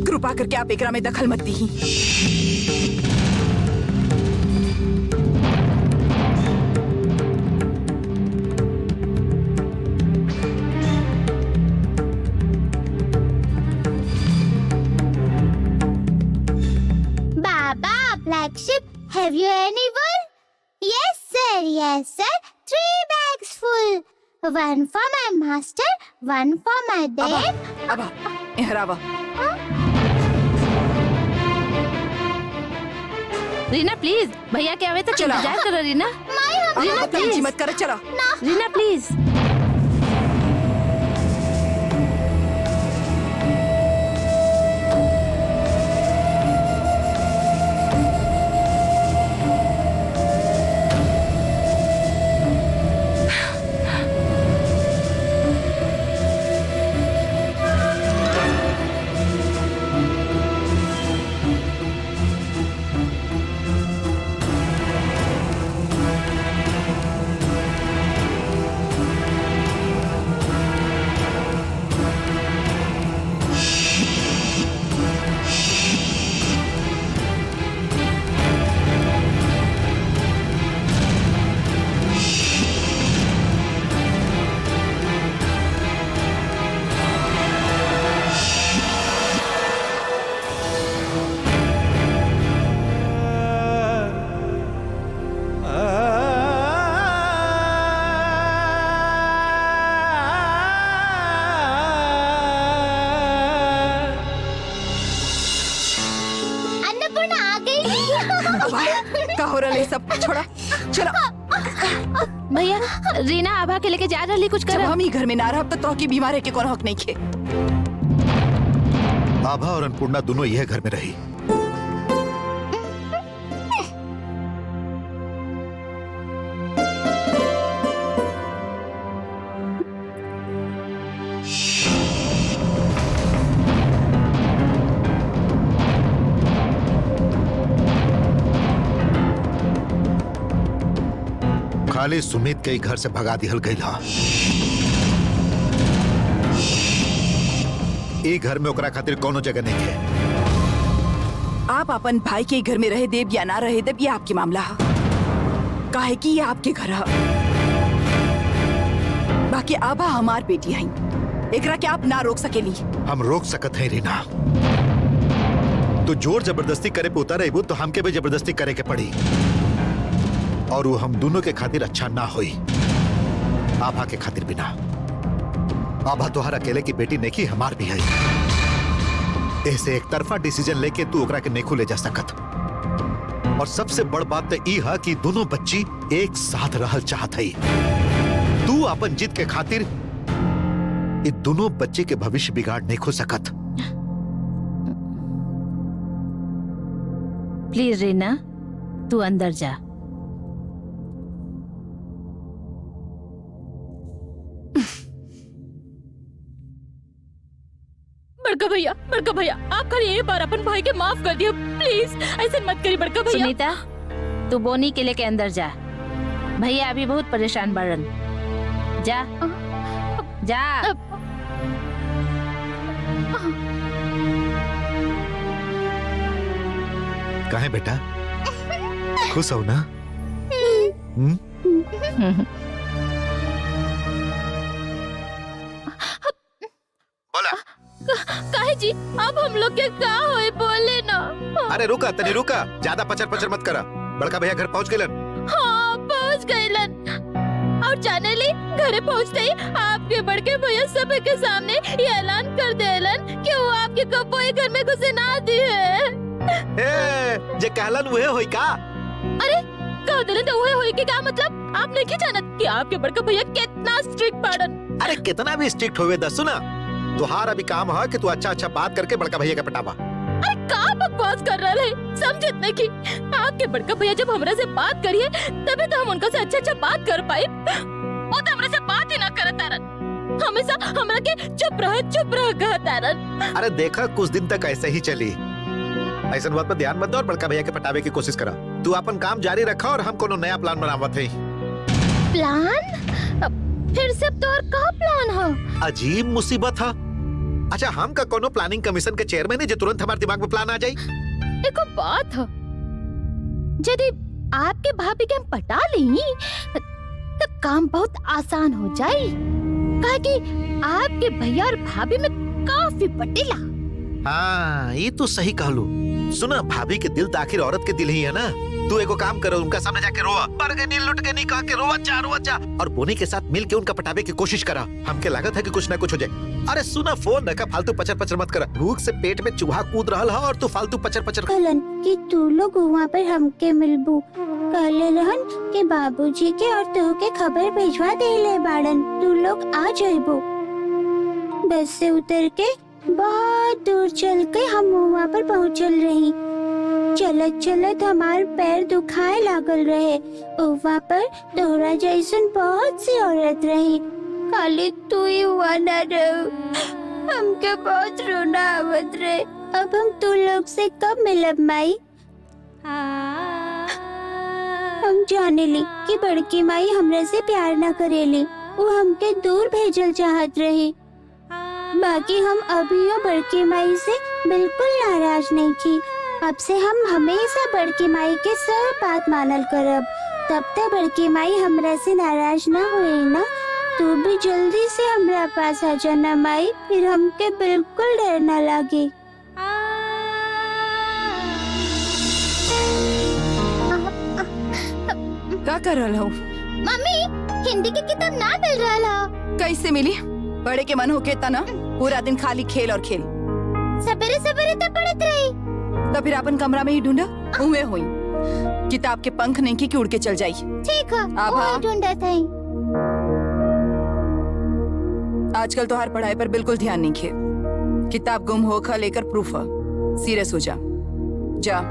कृपा करके आप एकरा में दखल मत दी। Baba, black sheep, have you any wool? Yes, sir. Yes, sir. 3 bags full. One for my master, one for my dad. अब एहरावा। रीना प्लीज, भैया के आवे तक चला। इंतजार करो रीना। रीना प्लीज प्लीज, मत करो, चलो। रीना प्लीज। अन्नपूर्णा आ गई। का हो रहा है सब, छोड़ा, चलो। भैया रीना आभा के लेके जा रही, कुछ जब कर। हम ही घर में ना रह तो की बीमार है के कौन हक नहीं खे। आभा और अन्नपूर्णा दोनों यह घर में रही। खाली सुमित के घर से भगा दिहल गई था। ई घर में ओकरा खातिर कोनो जगह नहीं है। आप अपन भाई के घर में रहे देव या ना रहे देव, ये आपके मामला है, काहे कि ये आपके घर है। बाकी आभा हमार बेटी है, एकरा के आप ना रोक सकेली। हम रोक सकत है रीना। तो जोर जबरदस्ती करे पे उतर अबू तो हमके भी जबरदस्ती करे के पड़ी, और वो हम दोनों के खातिर अच्छा ना होई। आभा के खातिर भी ना। आभा तुहार अकेले की बेटी नहीं की, हमार भी है। ऐसे एक तरफा डिसीजन लेके तू ओकरा के नहीं ले जा सकत। और सबसे बड़ बात तो ई है कि दोनों बच्ची एक साथ रहल चाहत है। तू अपन जिद के खातिर ये दोनों बच्चे के भविष्य बिगाड़ नहीं खो सकत। प्लीज रीना, तू अंदर जा। बड़का भैया आप खाली एक बार अपन भाई के माफ कर दिया प्लीज, ऐसे मत करिए बड़का भैया। सुनीता, तू बोनी के लेके अंदर जा। भैया अभी बहुत परेशान बाड़न। जा जा। कहे बेटा, खुश हो ना? बोला। काहे जी, अब हम लोग के का होए बोले ना। अरे रुका तनी रुका, ज्यादा पचर पचर मत करा। बड़का भैया घर पहुंच गए। हाँ पहुंच गए। और जाने ली घरे पहुंचते ही आपके बड़के भैया सब के सामने ये ऐलान कर देलन कि वो आपके कब्बो घर में घुसे ना दी है। जे कहलन वह होई का? अरे कह दिले तो वह होई के क्या मतलब? आप नहीं जानत कि आपके बड़का भैया कितना स्ट्रिक्ट पाड़न। अरे कितना भी स्ट्रिक्ट होवे दस सुना, तुहार अभी काम है कि तू अच्छा अच्छा बात करके बड़का भैया का पटावा। अरे का बकवास कर रहा है, समझत नहीं कि आपके बड़का भैया जब हमरा से बात करिए तभी तो हम उनका से अच्छा अच्छा बात कर पाए। वो तो हमरा से बात ही ना करत तारन, हमेशा हमरा के चुप रह कहत तारन। अरे देखा कुछ दिन तक ऐसे ही चली। ऐसा बात पर ध्यान मत दो और बड़का भैया के पटावे की कोशिश करा। तू अपन काम जारी रखा और हम कोनो नया प्लान बनावत है। प्लान? फिर से तोर का प्लान हो? अजीब मुसीबत है। अच्छा, हम का कोनो प्लानिंग कमीशन के चेयरमैन है जो तुरंत हमारे दिमाग में प्लान आ जाए। एको बात है, यदि आपके भाभी के हम पटा ली तो काम बहुत आसान हो जाए, काहे कि आपके भैया और भाभी में काफी पटेला। हाँ, ये तो सही कहलू। सुना, भाभी के दिल तो आखिर औरत के दिल ही है ना। तू एगो काम करो, उनका सामने जाके रोवा, बरगनी लुट के नहीं कह के रोवा जा और बोनी के साथ मिल के उनका पटावे की कोशिश करा। हमके लागत है कि कुछ ना कुछ हो जाए। अरे सुना, फोन रखा, फालतू पचर पचर मत करा। भूख से पेट में चूहा कूद रहा है और तू फालतू पचर पचर। कहलन कि तू लोग वहाँ पर हमके मिलबू, कहले रहन कि बाबूजी के और तू के खबर भेजवा देले बाड़न, तू लोग आ जाइबो। बस से उतर के बहुत दूर चल के हम वहाँ पर पहुँचल रही। चलत चलत हमार पैर दुखाए लागल रहे। वहाँ पर तोहरा जैसन बहुत सी औरत रही, खाली तू ही हुआ ना रहो। हमके बहुत रोना आवत रहे। अब हम तू लोग से कब मिलब माई? हम जाने ली कि बड़की माई हमरे से प्यार न करेली, वो हमके दूर भेजल चाहत रही। बाकी हम अभी बड़की माई से बिल्कुल नाराज नहीं की। अब से हम हमेशा बड़की माई के सब बात मानल करब। तब तक बड़की माई हमरा से नाराज न हुई ना। तू भी जल्दी से हमरा पास आ जाना माई, फिर हमके बिल्कुल डर न लगे। का कर रहा हो? मम्मी, हिंदी की किताब ना मिल रहा। कैसे मिली? पढ़े के मन हो के तना पूरा दिन खाली खेल और खेल। सवेरे सवेरे तो पढ़त रही। तो फिर अपन कमरा में ही ढूंढा, उहे हुई। किताब के पंख नहीं की उड़ के चल जाई। ठीक है, आभा। ढूंढा था। आजकल तो हर पढ़ाई पर बिल्कुल ध्यान नहीं खे। किताब गुम हो खा लेकर प्रूफ है, सीरियस हो जा। जा।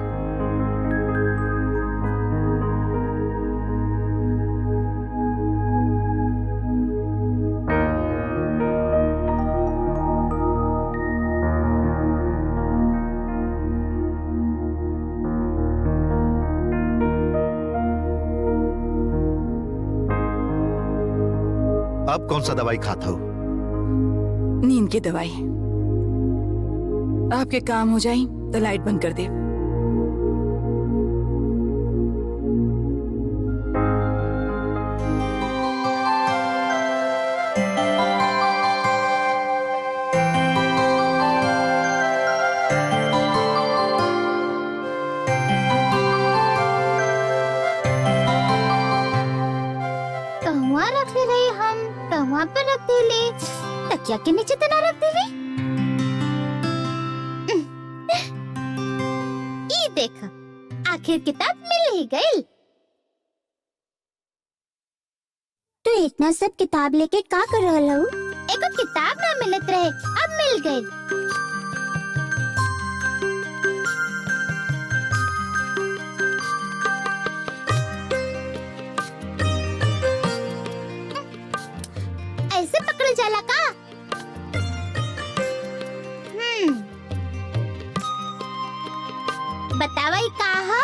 अब कौन सा दवाई खाता हो? नींद की दवाई। आपके काम हो जाए तो लाइट बंद कर दे। कहाँ रख रही हम? कहाँ पर रख दिली? तकिया के नीचे तो ना रख दिली? ये देखा, आखिर किताब मिल ही गई। तू इतना सब किताब लेके का कर रहा हो? एको किताब ना मिलत रहे, अब मिल गई। ऐसे पकड़ जाला का? बतावा ई का ह?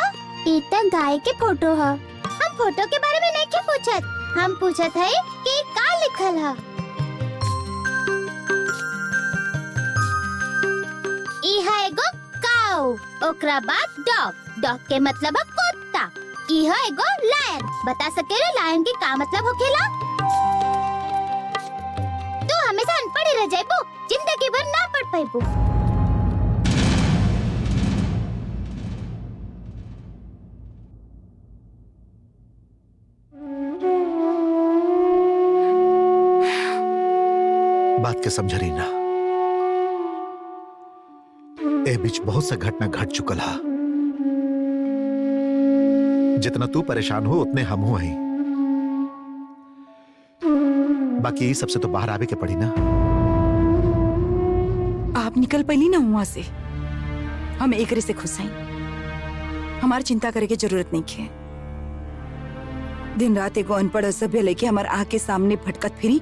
ई त गाय के फोटो ह। हम फोटो के बारे में नहीं क्यों पूछत? हम पूछत है कि का लिखल ह। ई है एगो काऊ, ओकरा बाद डॉग। डॉग के मतलब है कुत्ता। ई है एगो लायन। बता सकेला लायन के का मतलब होखेला? तू हमेशा अनपढ़ ही रह जाइबू, जिंदगी भर ना पढ़ पाइबू। बात के समझ रही ना। ए बीच बहुत सा घटना घट चुकल है। जितना तू परेशान हो उतने हम हो ही। बाकी यही सबसे तो बाहर आवे के पड़ी ना। आप निकल पली ना वहां से। हम एक से खुश हैं। हमारी चिंता करे की जरूरत नहीं है। दिन रात एगो अनपढ़ असभ्य लेके हमारे आँख के सामने भटकत फिरी,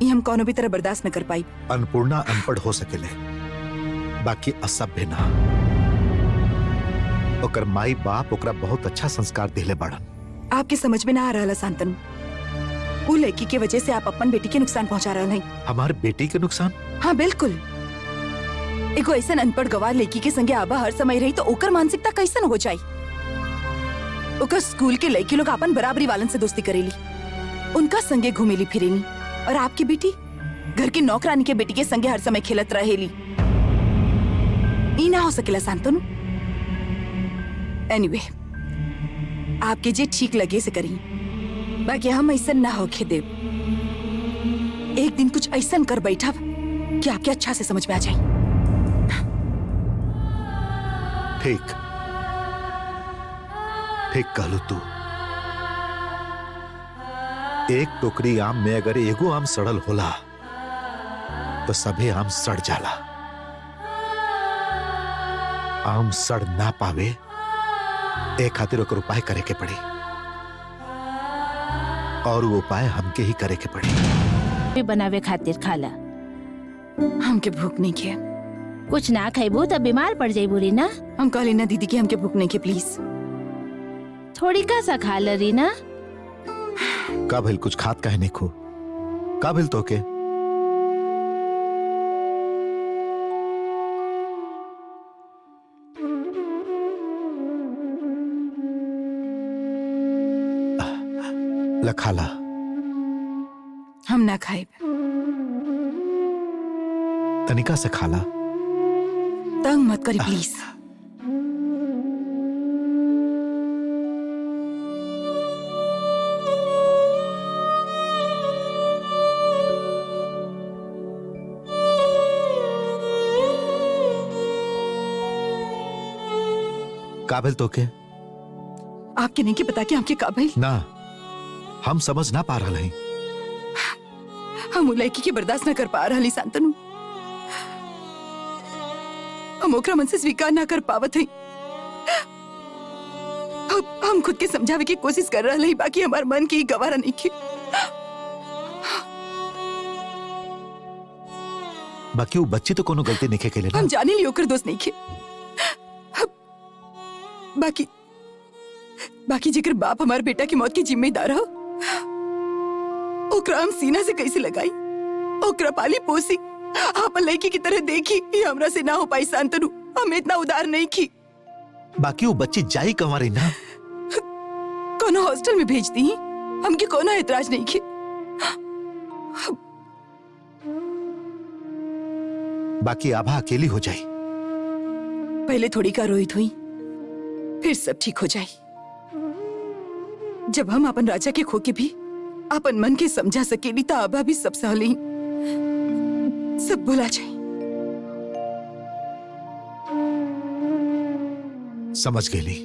ये हम कौनो भी तरह बर्दाश्त न कर पाई। अन्नपूर्णा अनपढ़ हो सकेले, बाकी असभ्य ना। ओकर माई बाप ओकरा बहुत अच्छा संस्कार दिले बाड़न। आपके समझ में ना आ रहा शांतनु। वो लड़की के वजह से आप अपन बेटी के नुकसान पहुंचा रहे हैं। हमारे बेटी के नुकसान? हाँ बिल्कुल। एगो ऐसा अनपढ़ गवार लड़की के संगे आबा हर समय रही तो ओकर मानसिकता कैसन हो जाई। ओकर स्कूल के लड़की लोग अपन बराबरी वालन से दोस्ती करेली, उनका संगे घूमेली फिरेली, और आपकी बेटी घर के नौकरानी के बेटी के संगे हर समय खेलत रहेली। ई ना हो सकेला शांतनु। एनीवे, आपके जे ठीक लगे से करी, बाकी हम ऐसा ना होके देव। एक दिन कुछ ऐसा कर बैठा कि आपके अच्छा से समझ में आ जाए। ठीक ठीक कहलू तू। एक टोकरी आम में अगर एगो आम सड़ल होला तो सभे आम सड़ जाला। आम सड़ ना पावे ए खातिर ओकर उपाय करे के पड़ी, और वो उपाय हमके ही करे के पड़ी। बनावे खातिर खाला। हमके भूख नहीं के। कुछ ना खाइबू तो बीमार पड़ जाइबू रीना। हम कहली ना दीदी कि हमके भूख नहीं के, प्लीज थोड़ी का सा खा ल रीना। का भइल, कुछ खात काहे नहीं खो? का भइल तोके? लखाला हम ना खाए। तनिका से खाला। तंग मत करी प्लीज। काबिल तो के आपके नहीं के पता कि आपके काबिल ना, हम समझ ना पा रहा हैं। हम उ लड़की के बर्दाश्त न कर पा रहा शांतनु। हम ओकरा मन से स्वीकार ना कर पावत है। हम खुद के समझावे की कोशिश कर रहा है, बाकी हमार मन की गवारा नहीं की। बाकी वो बच्ची तो कोनो गलती नहीं के लिए हम जाने ली ओकर दोस्त नहीं के। बाकी जिक्र बाप हमारे बेटा की मौत की जिम्मेदार हो, ओकरा हम सीना से कैसे लगाई, ओकरा पाली पोसी आपन लड़की की तरह देखी। ये हमरा से ना हो पाई शांतनु। हम इतना उदार नहीं की। बाकी वो बच्ची जाई कमारी ना, कोनो हॉस्टल में भेज दी, हमके कोनो एतराज नहीं की। बाकी आभा अकेली हो जाई। पहले थोड़ी का रोहित हुई, फिर सब ठीक हो जाए। जब हम अपन राजा के खो के भी अपन मन के समझा सकेली तो आभा भी सब सहली, सब भुला जाए। समझ गेली।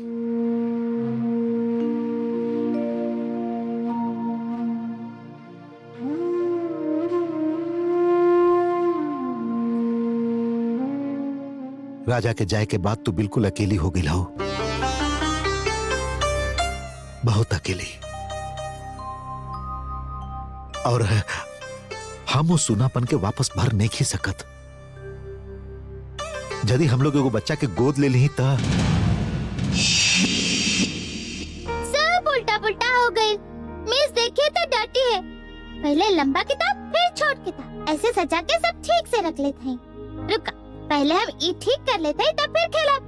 राजा के जाए के बाद तू बिल्कुल अकेली हो गई हो, बहुत अकेली। और हम वो सुनापन के वापस भर नहीं खी सकत। यदि हम लोग एगो बच्चा के गोद ले ली तो सब उल्टा पुल्टा हो गई। मिस देखिए तो डरती है। पहले लंबा किताब फिर छोट किताब, ऐसे सजा के सब ठीक से रख लेते हैं। रुका, पहले हम ई ठीक कर लेते हैं तब फिर खेलब।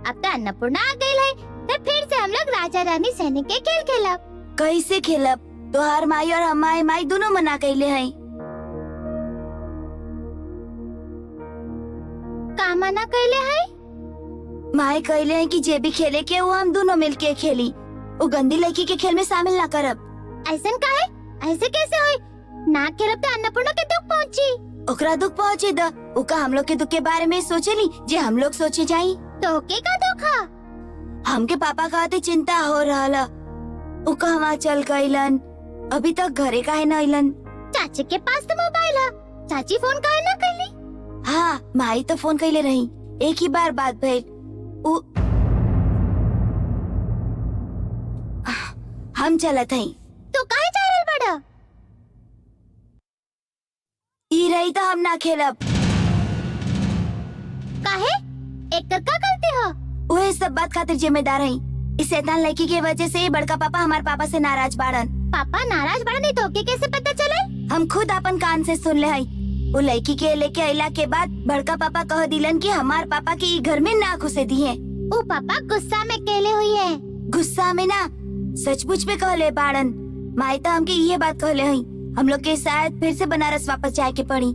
अब तो अन्नपूर्णा आ गई है, तब फिर से हम लोग राजा रानी सैनिक के खेल खेलब। कैसे खेलब? तोहार माई और हमारे माई दोनों मना कैले हैं। का मना कैले है? माई कहले हैं कि जे भी खेले के वो हम दोनों मिलके खेली, वो गंदी लड़की के खेल में शामिल ना करब। ऐसन का है? ऐसे कैसे होई? ना खेलब तो अन्नपूर्णा के दुख पहुंची। ओकरा दुख पहुँचे द, उका हम लोग के दुख के बारे में सोचेली जे हम लोग सोचे जाई। तो के का दुख है? हमके पापा कहते चिंता हो रहा, उका हमार चल गईलन, अभी तक घरे काहे न अइलन। चाची के पास तो मोबाइल है, चाची फोन काहे ना कैली? हाँ, माई तो फोन कैले रही, एक ही बार बात भइल। हम चलत हई। तो काहे जा रहल बड़ा? ई रही तो हम ना खेलब। काहे? एक का गलती हो? वह सब बात खातिर जिम्मेदार है। इस शैतान लड़की की वजह से बड़का पापा हमारे पापा से नाराज बाड़न। पापा नाराज बड़ा नहीं तो के कैसे पता चले? हम खुद अपन कान से सुन ले हई। वो लड़की के लेके अइला के बाद बड़का पापा कह दिलन कि हमार पापा के ई घर में ना घुसे दिए। वो पापा गुस्सा में केले हुई है। गुस्सा में ना, सचमुच में कहले बाड़न। माई तो हमके ये बात कहले हई, हम लोग के शायद फिर से बनारस वापस जाए के पड़ी,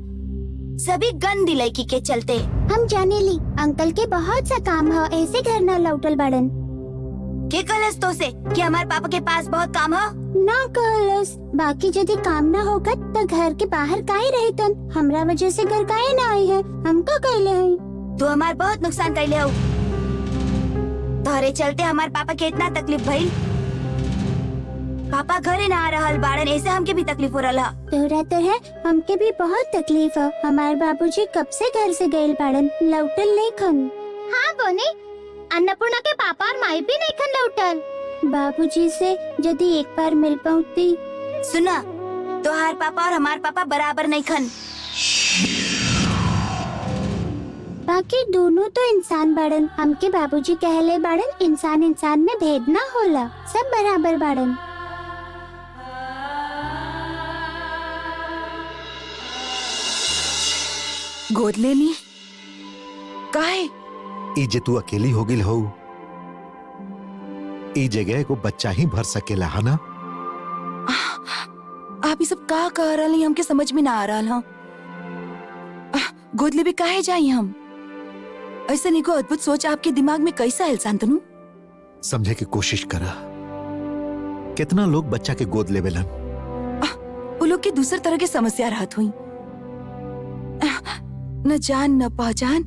सभी गंदी लड़की के चलते। हम जाने ली अंकल के बहुत सा काम है, ऐसे घर न लौटल बड़न। के कहलस तो से कि हमारे पापा के पास बहुत काम है? ना कहलस, बाकी यदि काम ना होगा तो घर के बाहर काहे रहतन? हमरा वजह से घर काहे ना आई है? हम का कहले हई? तू हमार बहुत नुकसान कैले हो। तोहरे चलते हमारे पापा के इतना तकलीफ भइल। पापा घरे ना आ रहल बाड़न, ऐसे हमके भी तकलीफ हो रहा। तोरा तो है, हमके भी बहुत तकलीफ है। हमारे बाबूजी कब से घर से गए बाड़न, लौटल नहीं खन। हाँ बोने, अन्नपूर्णा के पापा और माई भी नहीं खन लौटल। बाबूजी से यदि एक बार मिल पाऊती। सुना, तोहार पापा और हमार पापा बराबर नहीं खन। बाकी दोनों तो इंसान बाड़न। हमके बाबूजी कहले बाड़न, इंसान इंसान में भेद ना होला, सब बराबर बाड़न। गोद लेनी काहे? ई जे तू अकेली हो गिल हो, ई जगह को बच्चा ही भर सकेला है ना? आप ये सब का कह रही, हमके समझ में ना आ रहा हा। गोद ले भी काहे जाई हम? ऐसा निको अद्भुत सोच आपके दिमाग में कैसा है शांतनु? समझे की कोशिश करा। कितना लोग बच्चा के गोद लेवेलन। वो लोग की दूसरे तरह की समस्या रहत हुई, न जान न पहचान,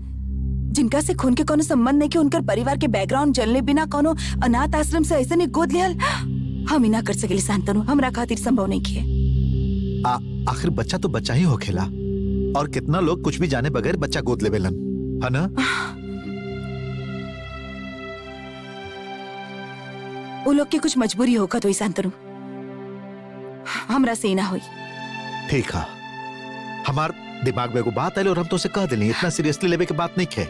जिनका से खून के कोनो संबंध नहीं के, उनकर परिवार के बैकग्राउंड जनले बिना कोनो अनाथ आश्रम से ऐसे नहीं गोद लियल हम ही ना कर सकेली शांतनु। हमरा खातिर संभव नहीं किए। आखिर बच्चा तो बच्चा ही होखेला, और कितना लोग कुछ भी जाने बगैर बच्चा गोद लेवेलन, है ना? वो लोग की कुछ मजबूरी होगा तो शांतनु, हमरा से ना हुई। ठीक है, हमार दिमाग में को बात आइल और हम तो से कह दिली, इतना सीरियसली लेवे के बात नहीं है।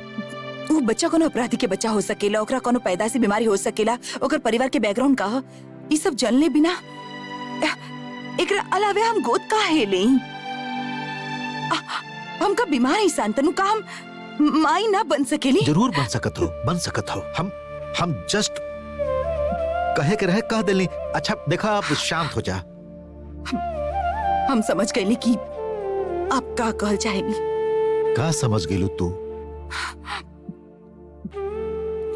वो बच्चा कोनो अपराधी के बच्चा हो सकेला, ओकरा कोनो पैदाइशी बीमारी हो सकेला, ओकर परिवार के बैकग्राउंड का ह, ये सब जानले बिना एकरा अलावे हम गोद काहे लें? हम का बीमार है शांतनु, का हम माई ना बन सकेली? जरूर बन सकत हो, बन सकत हो। हम जस्ट कहे के रहे कह दिली। अच्छा देखा, आप शांत हो जा। हम समझ गए कि आप का कहल चाहेली। का समझ गेलू तू?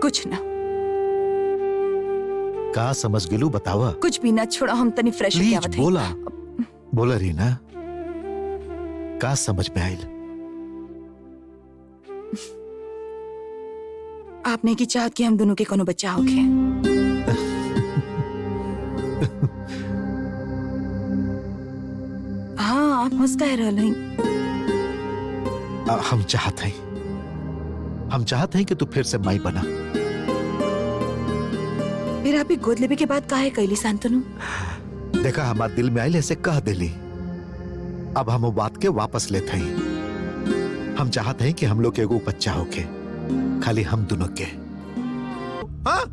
कुछ ना। का समझ गेलू बतावा? कुछ भी ना, छोड़ा, हम तनी फ्रेश होके प्लीज आवत हई। बोला, बोला रीना, का समझ में आइल? आपने की चाहत कि हम दोनों के कोनो बच्चा होके। हाँ, आप मुस्कुरा रहे हैं। हम चाहते हैं कि तू फिर से माई बना। फिर आप ही गोद लेवे के बाद काहे कैली शांतनु? देखा, हमारे दिल में आइल ऐसे कह दिली। अब हम वो बात के वापस लेते हैं। हम चाहते हैं कि हम लोग के एगो बच्चा होके, खाली हम दोनों के। हाँ,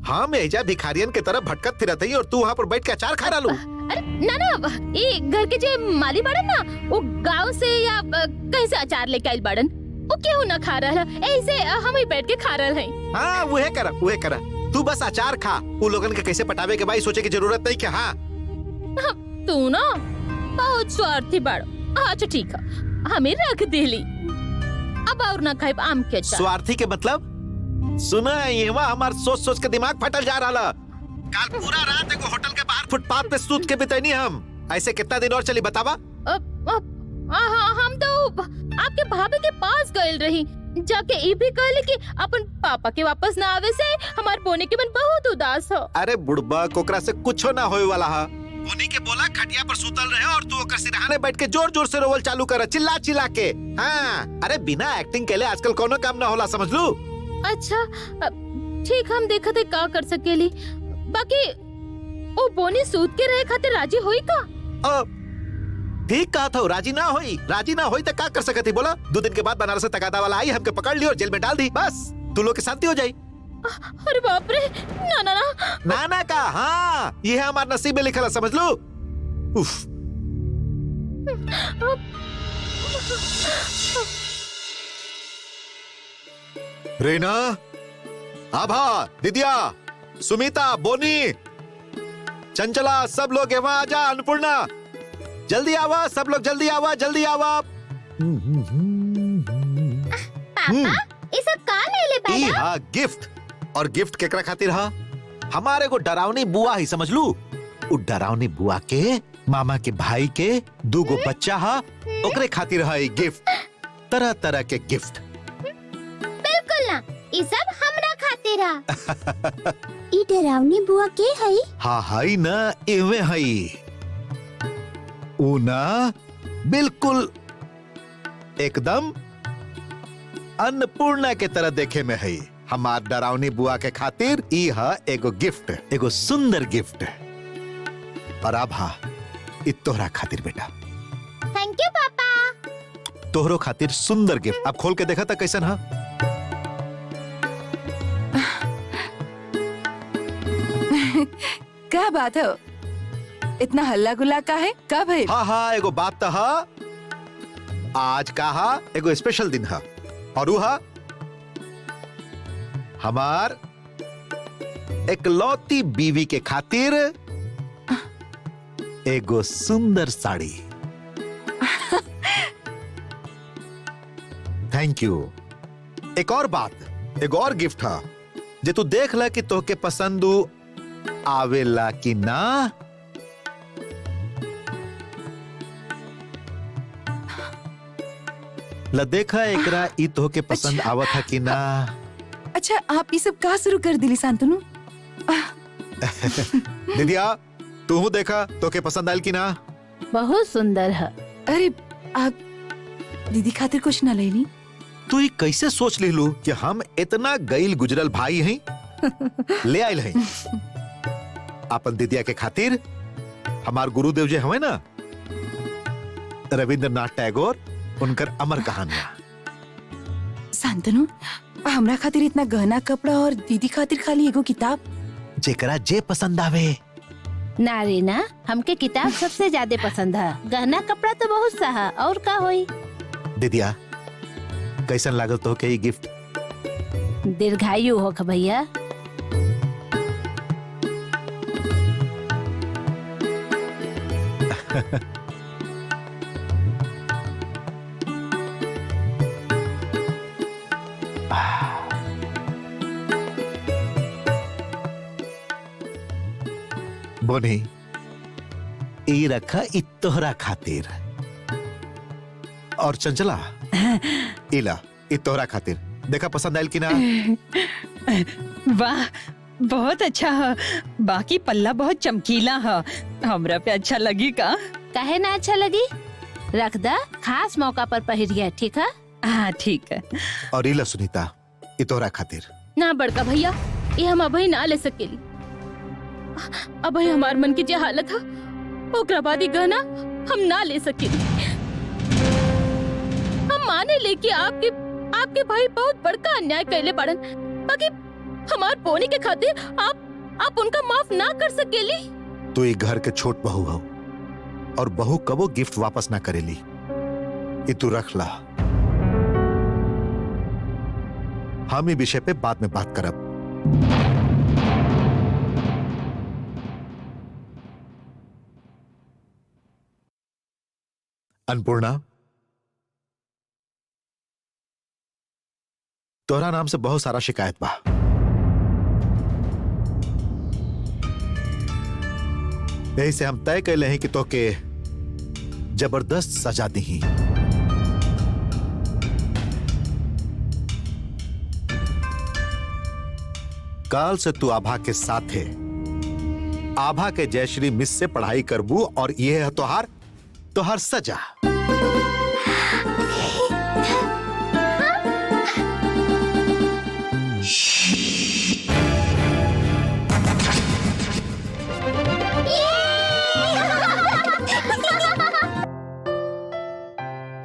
हम एजा भिखारियन के तरफ भटकत फिरत हई और तू वहाँ पर बैठ के अचार खा रहा लू। अरे ना, ये घर के जे माली बाड़न ना, वो गांव से या कहीं से अचार लेके आइल बाड़न, वो क्यों ना खा रहा है, ऐसे हम ही बैठ के खा रहे हैं। हाँ, वहे करा। तू बस अचार खा, वो लोगन के कैसे पटावे के भाई सोचे की जरूरत नहीं क्या? हाँ, तू ना बहुत स्वार्थी बाड़ो। अच्छा ठीक है, हमें रख देली, अब और ना खाए आम के अचार। स्वार्थी के मतलब? सुना, ये हमार सोच सोच के दिमाग फटल जा रहा। काल पूरा रात एगो होटल के बाहर फुटपाथ पे सूत के बितैनी हम। ऐसे कितना दिन और चली बतावा? हम तो आपके भाभी के पास गए रही, जाके ये भी कहले कि अपन पापा के वापस ना आवे से हमार बोने के मन बहुत उदास हो। अरे बुढ़बा, कोकरा से कुछो ना होए वाला हा। बोनी के बोला खटिया पर सुतल रहे और तू ओकर सिरहाने बैठ के जोर जोर से रोवल चालू कर, चिल्ला चिल्ला के। हाँ, अरे बिना एक्टिंग के लिए आजकल कोनो काम ना होला, समझ लू? अच्छा ठीक, हम देखा थे का कर सकेली। बाकी वो बोनी सूत के रहे खातिर राजी हुई का? ठीक कहा था, राजी ना होई तो क्या कर सकती? बोला 2 दिन के बाद बनारस से तगादा वाला आई, हमके पकड़ ली और जेल में डाल दी, बस। तू लोग के शांति हो जाई। अरे बाप रे, ना ना ना। नाना का, हाँ ये है हमारा नसीब में लिखा, समझ लो। उफ। रीना, आभा, दिदिया, सुमिता, बोनी, चंचला, सब लोग यहाँ आ जा। अन्नपूर्णा, जल्दी आवा, सब लोग जल्दी आवा, जल्दी आवा। पापा ये सब का ले ले ई बेटा? हा गिफ्ट, और गिफ्ट केकरा खातिर हा? हमारे को डरावनी बुआ ही समझ लू। उ डरावनी बुआ के मामा के भाई के 2 गो बच्चा हा, ओकरे खातिर हा ई गिफ्ट। तरह तरह के गिफ्ट। बिल्कुल ना, ये सब हमरा खातिर हा। ई डरावनी बुआ के हई? हाँ हाई ना, इवे हई। ऊ ना बिल्कुल एकदम अन्नपूर्णा के तरह देखे में है। हमार डरावनी बुआ के खातिर ई हा एगो गिफ्ट, एगो सुंदर गिफ्ट। और अब हा ई तोहरा खातिर बेटा। थैंक यू पापा। तोहरो खातिर सुंदर गिफ्ट। अब खोल के देखा था कैसन हा? क्या बात है, इतना हल्ला गुल्ला का है? कब है? हाँ हाँ, एगो बात तो हा, आज का हा एगो स्पेशल दिन हा। और हा हमार एकलौती बीवी के खातिर एगो सुंदर साड़ी। Thank you. एक और बात, एक और गिफ्ट हा, जे तू देख ला कि तोहके पसंद आवेला कि ना। ला देखा एकरा ई तोहके पसंद अच्छा। आवत है कि ना। अच्छा, आप ये सब कहा शुरू कर दिली शांतनु? दीदिया, तू देखा तोहके पसंद आयल कि ना। बहुत सुंदर है। अरे आप दीदी खातिर कुछ ना ले ली? तू ये कैसे सोच ले लू कि हम इतना गईल गुजरल भाई हैं? ले आयल हैं अपन दीदिया के खातिर। हमार गुरुदेव जी हमें ना, रविंद्रनाथ टैगोर, उनकर अमर कहानियां। शांतनु, हमरा खातिर इतना गहना कपड़ा और दीदी खातिर खाली एगो किताब? जेकरा जे पसंद आवे। ना रीना, हमके किताब सबसे ज्यादा पसंद है। गहना कपड़ा तो बहुत सा है, और का होई। दीदिया, कैसन लागल तो के गिफ्ट? दीर्घायु हो भैया। बोनी, ई रखा ई तोहरा खातिर। और चंचला, इला ई तोहरा खातिर। देखा पसंद आयल कि ना? वाह, बहुत अच्छा है। बाकी पल्ला बहुत चमकीला है, हमरा पे अच्छा लगी का? काहे ना अच्छा लगी, रख दा, खास मौका पर पहिरिया, ठीक है? हाँ ठीक है। और इला सुनीता, ई तोहरा खातिर। ना बड़का भैया, ये हम अभी ना ले सकेली। अभी हमार मन की जे हालत है, ओकरा बाद ही गहना हम ना ले सकेली। हम माने ले कि आपके भाई बहुत बड़का अन्याय कैले पड़न, बाकी हमार पोनी के खातिर आप उनका माफ ना कर सकेली। तू ई घर के छोट बहू हो, और बहू कबो गिफ्ट वापस ना करेली। ई तू रख ला। हम ई विषय पे बाद में बात करब। अन्नपूर्णा, तोहरा नाम से बहुत सारा शिकायत बा। यही से हम तय कैले हैं कि तोके जबरदस्त सजा दी। काल से तू आभा के साथ है, आभा के जयश्री मिस से पढ़ाई करबू, और यह है तोहार सजा।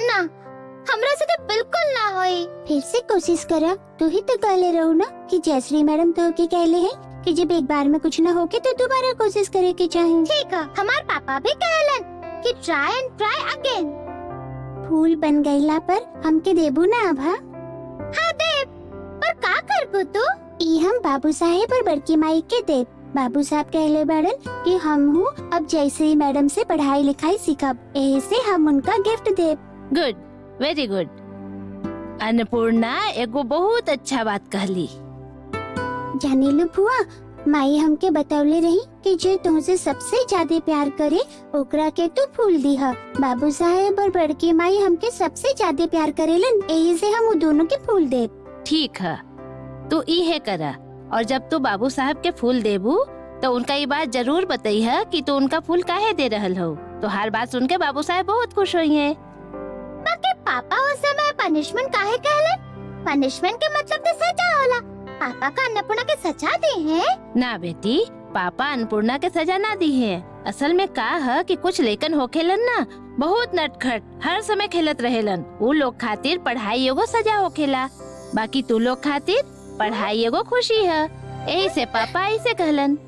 ना, हमरा हमरा से तो बिल्कुल ना होई। फिर से कोशिश करा। तू ही तो कहले रहू ना कि जयश्री मैडम तो के कहले है कि जब एक बार में कुछ ना होके तो दोबारा कोशिश करे के चाहे। ठीक है, हमार पापा भी कहलन कि ट्राई एंड ट्राई अगेन। फूल बन गईला पर हमके देबू ना आभा? हाँ देब। पर का करबू तू? ई हम बाबू साहेब और बड़की माई के देब। बाबू साहब कहले बाड़न कि हम हूँ अब जयश्री मैडम से पढ़ाई लिखाई सीखब, एही से हम उनका गिफ्ट देब। Good, very good. अन्नपूर्णा एगो बहुत अच्छा बात कहली। जाने लो बुआ, माई हमके बतौले रही कि जो तुमसे सबसे ज्यादा प्यार करे ओकरा के तू फूल दीहा। बाबू साहेब और बड़की माई हमके सबसे ज्यादा प्यार करेलन, एही से हम दोनों के फूल देब। ठीक है, तू इहे करा। और जब तू बाबू साहब के फूल देबू तो उनका ये बात जरूर बताई है कि तू उनका फूल काहे दे रहल हो। तो हर बात सुन के बाबू साहब बहुत खुश हुई हैं। बाकी पापा उस समय पनिशमेंट काहे कहलन? पनिशमेंट के मतलब तो सजा होला। पापा का अन्नपूर्णा के सजा दी है? ना बेटी, पापा अन्नपूर्णा के सजा ना दी है। असल में का है कि कुछ लेकिन होखेलन ना बहुत नटखट, हर समय खेलत रहेलन। वो लोग खातिर पढ़ाई एगो सजा होखेला, बाकी तू लोग खातिर पढ़ाई एगो खुशी है। यही से पापा ऐसे कहलन।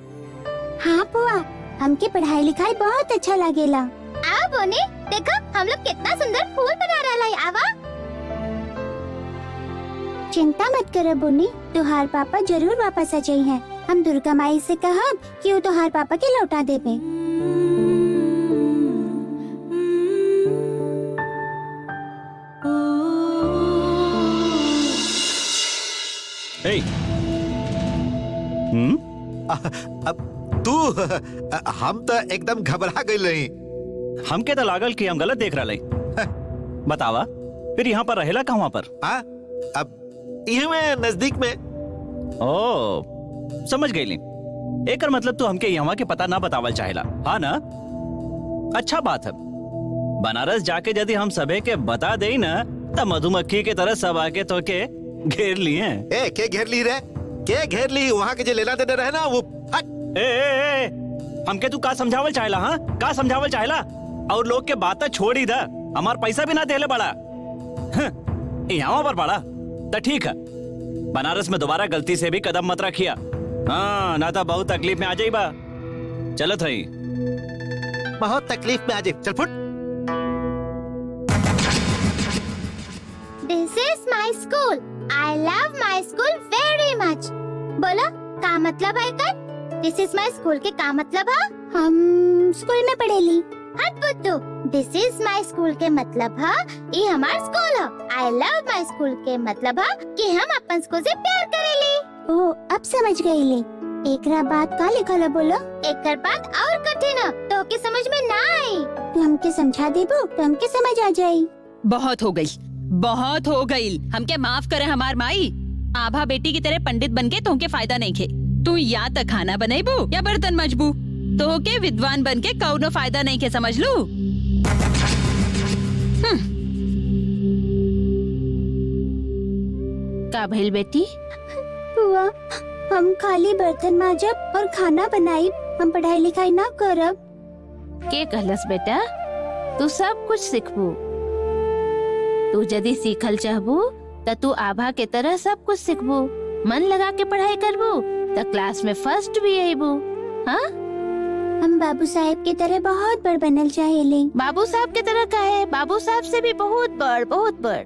हाँ बुआ, हमके पढ़ाई लिखाई बहुत अच्छा लगेला। आओ बोनी, देखो हम लोग कितना सुंदर फूल बना रहा है। आवा। चिंता मत करो बोनी, तुहार पापा जरूर वापस आ जाई हैं। हम दुर्गा माई से कहब कि वो तुहार पापा के लौटा देबे। Hey. अब तू हम तो एकदम घबरा गई रही। हमके तो लागल कि हम गलत देख रहे। बतावा, फिर यहाँ पर रहेला कहाँ पर? अब यही में नजदीक में। ओ, समझ गई ली। एकर मतलब तू हमके यहाँ के पता ना बतावल चाहेला, हाँ ना? अच्छा बात है। बनारस जाके यदि हम सबे के बता दे ना तो मधुमक्खी के तरह सब आके तो के घेर लिए। ए, के घेर ली रे? के घेर ली? वहाँ के जो लेना देना रहे ना वो ए, हमके तू का समझावल चाहेला? हाँ, का समझावल चाहेला? और लोग के बात छोड़ ही दा। हमार पैसा भी ना देले बड़ा यहाँ पर बड़ा। तो ठीक है, बनारस में दोबारा गलती से भी कदम मत रखिया। हाँ, ना तो बहुत तकलीफ में आ जाई बा। चलत रही। बहुत तकलीफ में आ जाए। चल foot. This is my school. I love my school very much. बोलो, का मतलब है कर? This is my school के का मतलब है? हम स्कूल में पढ़ेली। हट बुद्धू। This is my school के मतलब है ये हमार स्कूल है। I love my school के मतलब है कि हम अपन स्कूल से प्यार करेली। ओह, अब समझ गई ली। एकरा बात का लिखल है बोलो? एकर बात और कठिन है तो के समझ में ना आई। तू हमके समझा देबो तो हमके समझ आ जाई। बहुत हो गई, बहुत हो गई। हमके माफ करे हमार माई। आभा बेटी की तरह पंडित बन के तुमके फायदा नहीं खे। तू या तो खाना बनाईबू या बर्तन मजबू। तो के विद्वान बन के कौनो फायदा नहीं खे, समझ लू। का भइल बेटी? बुआ, हम खाली बर्तन माजब और खाना बनाई, हम पढ़ाई लिखाई ना करब। के कहलस बेटा? तू सब कुछ सीखबू। तू यदि सीखल चाहबू तो तू आभा के तरह सब कुछ सीखबू। मन लगा के पढ़ाई करबू तो क्लास में फर्स्ट भी आईबू। हाँ, हम बाबू साहेब की तरह बहुत बड़ बनल चाहेली। बाबू साहब के तरह का है? बाबू साहब से भी बहुत बड़, बहुत बड़।